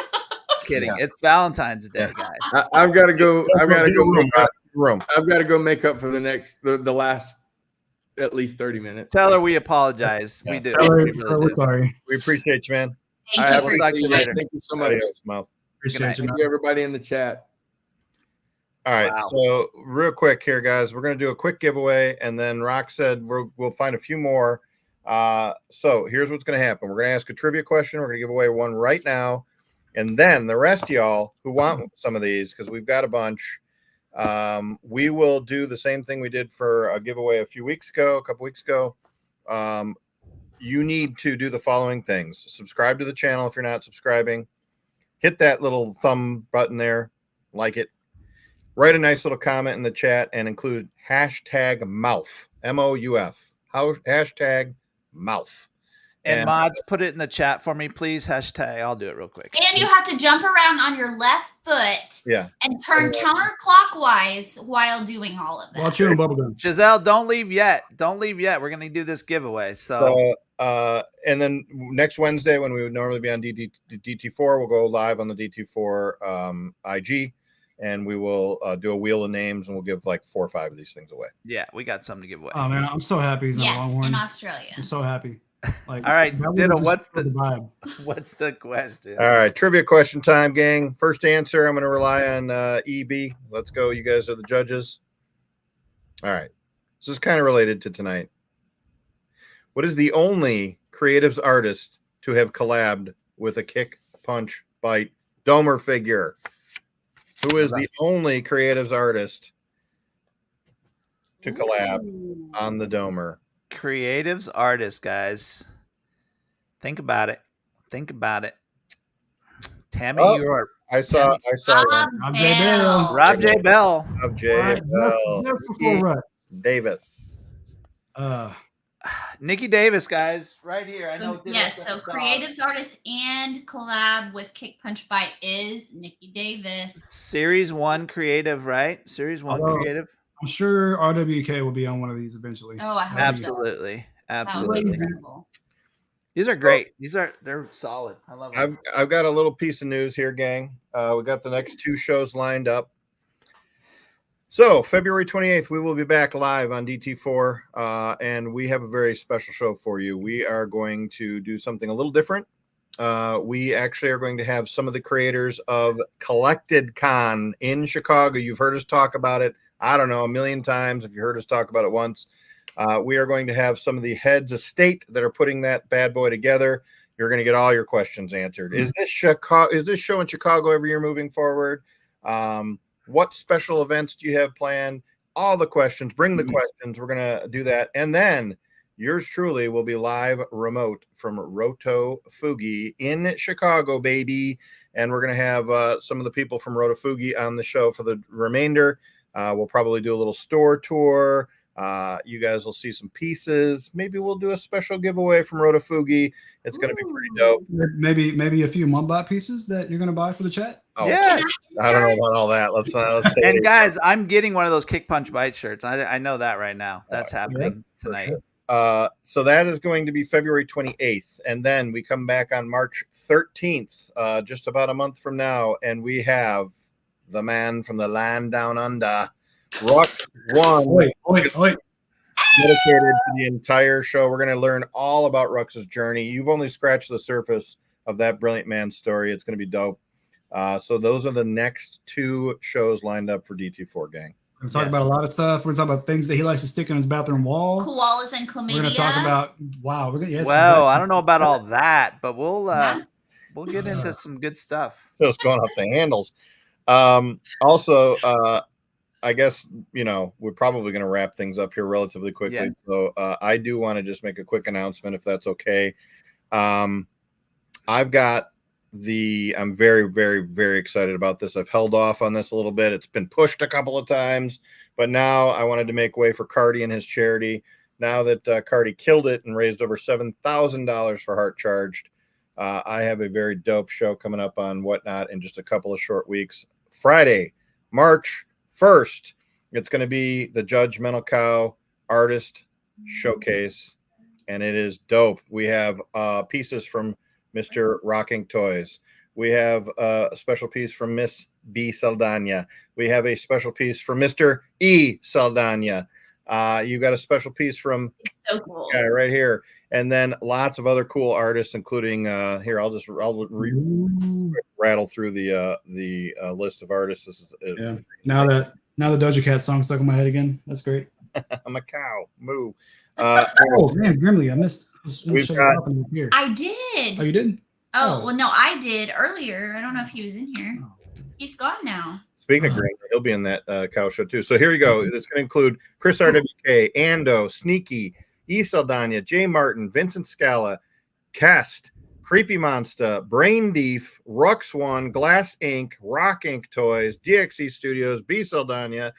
Kidding. Yeah. It's Valentine's Day, guys. I've got to go. I've got to room. Make up for the last at least 30 minutes. Tell her we apologize. We do. We're sorry. We appreciate you, man. Thank you. We'll talk to you later. Thank you so much. Appreciate you. Thank you, everybody in the chat. All right, so real quick here, guys, we're going to do a quick giveaway, and then Rock said we'll find a few more. So here's what's going to happen. We're going to ask a trivia question. We're going to give away one right now, and then the rest of y'all who want some of these, because we've got a bunch, we will do the same thing we did for a giveaway a couple weeks ago. You need to do the following things. Subscribe to the channel if you're not subscribing. Hit that little thumb button there, like it. Write a nice little comment in the chat and include hashtag MOUF, MOUF, hashtag MOUF. And mods, put it in the chat for me, please. Hashtag, I'll do it real quick. And you have to jump around on your left foot and turn counterclockwise while doing all of that. While chewing bubblegum. Giselle, don't leave yet. Don't leave yet. We're going to do this giveaway. So and then next Wednesday, when we would normally be on DT4, we'll go live on the DT4 IG. And we will do a wheel of names, and we'll give like 4 or 5 of these things away. Yeah, we got something to give away. Oh man, I'm so happy he's not a Longhorn. In Australia. I'm so happy. Like, all right, Ditto, what's the vibe? What's the question? All right, trivia question time, gang. First answer, I'm going to rely on EB. Let's go. You guys are the judges. All right, this is kind of related to tonight. What is the only creatives artist to have collabed with a kick, punch, bite Domer figure? Who is the only creatives artist to collab on the Domer? Creatives artist, guys. Think about it. Think about it. Tammy, you are. I saw Rob J. Bell. Rob J. Bell. Rob J. Bell. Davis. Nikki Davis, guys, right here. I know. Yes, so creatives artist and collab with Kick Punch Bite is Nikki Davis. Series 1 creative, right? Series 1 creative. I'm sure RWK will be on one of these eventually. Oh, I hope absolutely, so. absolutely. These are great. They're solid. I love them. I've got a little piece of news here, gang. We got the next 2 shows lined up. So February 28th, we will be back live on DT4, and we have a very special show for you. We are going to do something a little different. We actually are going to have some of the creators of Collected Con in Chicago. You've heard us talk about it, I don't know, a million times if you heard us talk about it once. We are going to have some of the heads of state that are putting that bad boy together. You're going to get all your questions answered. Is this show in Chicago every year moving forward? What special events do you have planned? all the questions. Bring the questions. We're going to do that. And then yours truly will be live remote from Roto Fugi in Chicago, baby. And we're going to have some of the people from Roto Fugi on the show for the remainder. We'll probably do a little store tour. You guys will see some pieces. Maybe we'll do a special giveaway from Roto Fugi. It's going to be pretty dope. Maybe a few Mumbot pieces that you're going to buy for the chat. Oh, yes. I don't know about all that. Let's and guys, I'm getting one of those Kick Punch Bite shirts. I know that right now. That's happening tonight. Sure. So that is going to be February 28th. And then we come back on March 13th, just about a month from now. And we have the man from the land down under, Ruck One. Wait. Dedicated to the entire show. We're going to learn all about Rux's journey. You've only scratched the surface of that brilliant man's story. It's going to be dope. So those are the next 2 shows lined up for DT4 gang. We're going to talk about a lot of stuff. We're going to talk about things that he likes to stick on his bathroom wall. Koalas and chlamydia. We're going to talk about, I don't know about all that, but we'll get into some good stuff. So it's going off the handles. Also, I guess, we're probably going to wrap things up here relatively quickly. Yeah. So I do want to just make a quick announcement, if that's okay. I'm very, very, very excited about this. I've held off on this a little bit. It's been pushed a couple of times, but now I wanted to make way for Cardi and his charity. Now that Cardi killed it and raised over $7,000 for Heart Charged, I have a very dope show coming up on Whatnot in just a couple of short weeks. Friday, March 1st, it's going to be the Judgmental Cow Artist Showcase, and it is dope. We have pieces from Mr. Rocking Toys. We have a special piece from Miss B. Saldana. We have a special piece from Mr. E. Saldana. You got a special piece from so cool. This guy right here, and then lots of other cool artists, including here. I'll rattle through the list of artists. This is now the Doja Cat song stuck in my head again. That's great. I'm a cow. Moo. Oh man, Grimly, I missed. I did. Oh, you did? Oh well, no, I did earlier. I don't know if he was in here. He's gone now. Speaking of Green, he'll be in that cow show too. So here you go. It's going to include Chris RWK, Ando, Sneaky, E. Saldana, Jay Martin, Vincent Scala, Kest, Creepy Monster, Brain Deef, Rux One, Glass Inc., Rock Inc. Toys, DXE Studios, B. Saldana,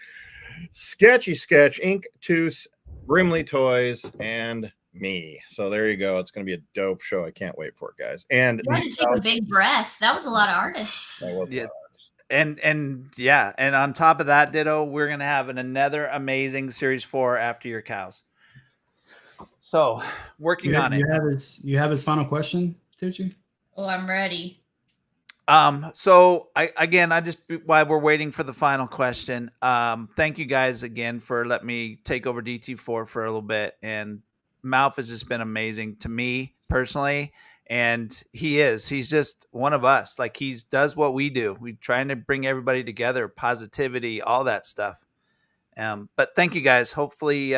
Sketchy Sketch, Inc. Toos, Grimly Toys, and me. So there you go. It's going to be a dope show. I can't wait for it, guys. And you had to take a big breath. That was a lot of artists. That was yeah. And on top of that, ditto, we're gonna have another amazing Series 4 After Your Cows. So working on it. You have his final question, Tucci? Oh, I'm ready. So I just while we're waiting for the final question, thank you guys again for letting me take over DT4 for a little bit. And MOUF has just been amazing to me personally. And he's just one of us. Like he does what we do. We're trying to bring everybody together, positivity, all that stuff. But thank you guys. Hopefully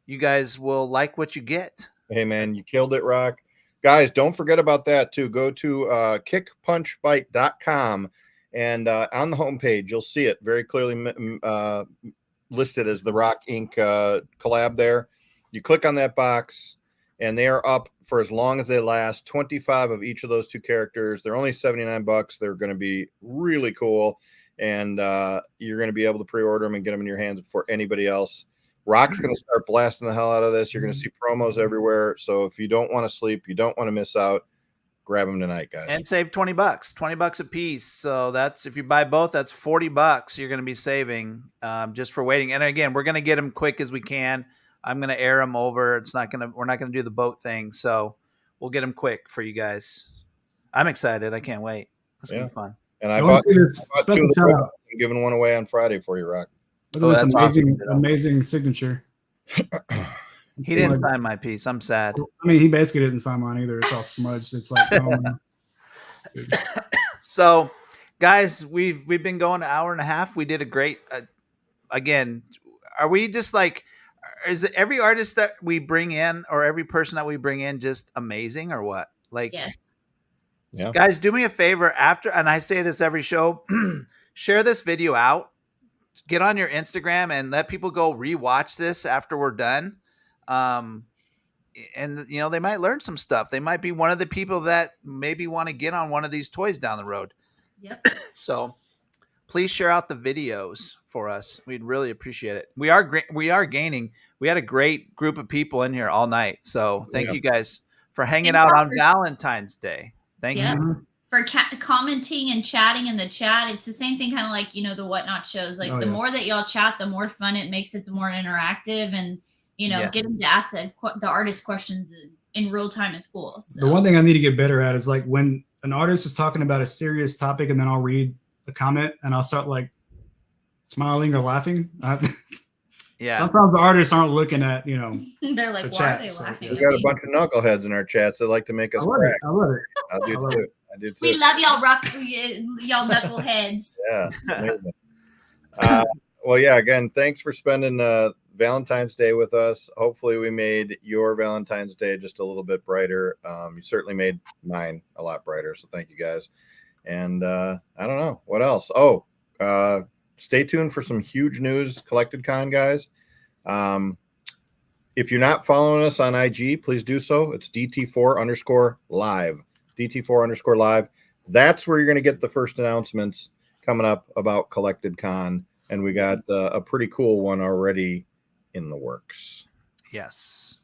you guys will like what you get. Hey man, you killed it, Rock. Guys, don't forget about that too. Go to kickpunchbite.com and on the homepage, you'll see it very clearly listed as the Rock Inc. Collab there. You click on that box and they are up for as long as they last. 25 of each of those 2 characters. They're only $79. They're going to be really cool. And you're going to be able to pre-order them and get them in your hands before anybody else. Rock's going to start blasting the hell out of this. You're going to see promos everywhere. So if you don't want to sleep, you don't want to miss out, grab them tonight, guys. And save $20. $20 a piece. So that's, if you buy both, that's $40 you're going to be saving just for waiting. And again, we're going to get them quick as we can. I'm going to air them over. We're not going to do the boat thing. So we'll get them quick for you guys. I'm excited. I can't wait. It's going to be fun. And I bought 2 of the books. I'm giving one away on Friday for you, Rock. Look at this amazing signature. He didn't sign my piece. I'm sad. I mean, he basically didn't sign mine either. It's all smudged. It's like, So, guys, we've been going an hour and a half. We did a great. Again, are we just like? Is it every artist that we bring in or every person that we bring in just amazing or what? Like, yes. Yeah. Guys, do me a favor after, and I say this every show, share this video out get on your Instagram and let people go rewatch this after we're done. And you know, they might learn some stuff. They might be one of the people that maybe want to get on one of these toys down the road. Yep. So please share out the videos for us. We'd really appreciate it. We are gaining. We had a great group of people in here all night. So thank you guys for hanging out on Valentine's Day. Thank you. For commenting and chatting in the chat. It's the same thing, kind of like, you know, the Whatnot shows. Like the more that y'all chat, the more fun it makes it, the more interactive, and you know, getting to ask the artist questions in real time is cool. So. The one thing I need to get better at is like when an artist is talking about a serious topic, and then I'll read the comment and I'll start like smiling or laughing. Sometimes the artists aren't looking at, you know, they're like, why are they laughing? We got a bunch of knuckleheads in our chats that like to make us crack. I love it. I do too. I do too. We love y'all, y'all knuckleheads. Yeah, it's amazing. Well, yeah. Again, thanks for spending Valentine's Day with us. Hopefully, we made your Valentine's Day just a little bit brighter. You certainly made mine a lot brighter. So thank you guys. And I don't know what else. Oh, stay tuned for some huge news, Collected Con guys. If you're not following us on IG, please do so. It's DT4_live. DT4_live. That's where you're going to get the first announcements coming up about Collected Con. And we got a pretty cool one already in the works. Yes.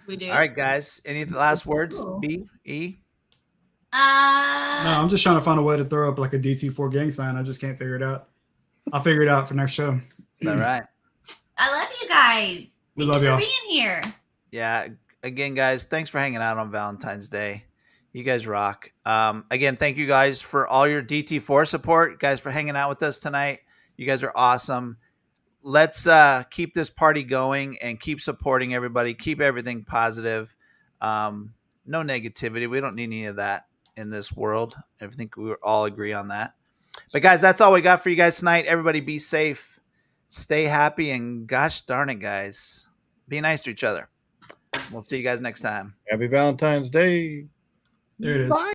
We do. All right, guys. Any last words? B, E? No, I'm just trying to find a way to throw up like a DT4 gang sign. I just can't figure it out. I'll figure it out for next show. All right. I love you guys. We love y'all. Thanks for being here. Yeah. Again, guys, thanks for hanging out on Valentine's Day. You guys rock. Again, thank you guys for all your DT4 support. Guys, for hanging out with us tonight. You guys are awesome. Let's keep this party going and keep supporting everybody. Keep everything positive. No negativity. We don't need any of that in this world. I think we all agree on that. But guys, that's all we got for you guys tonight. Everybody be safe, stay happy, and gosh darn it, guys, be nice to each other. We'll see you guys next time. Happy Valentine's Day. There it is. Bye.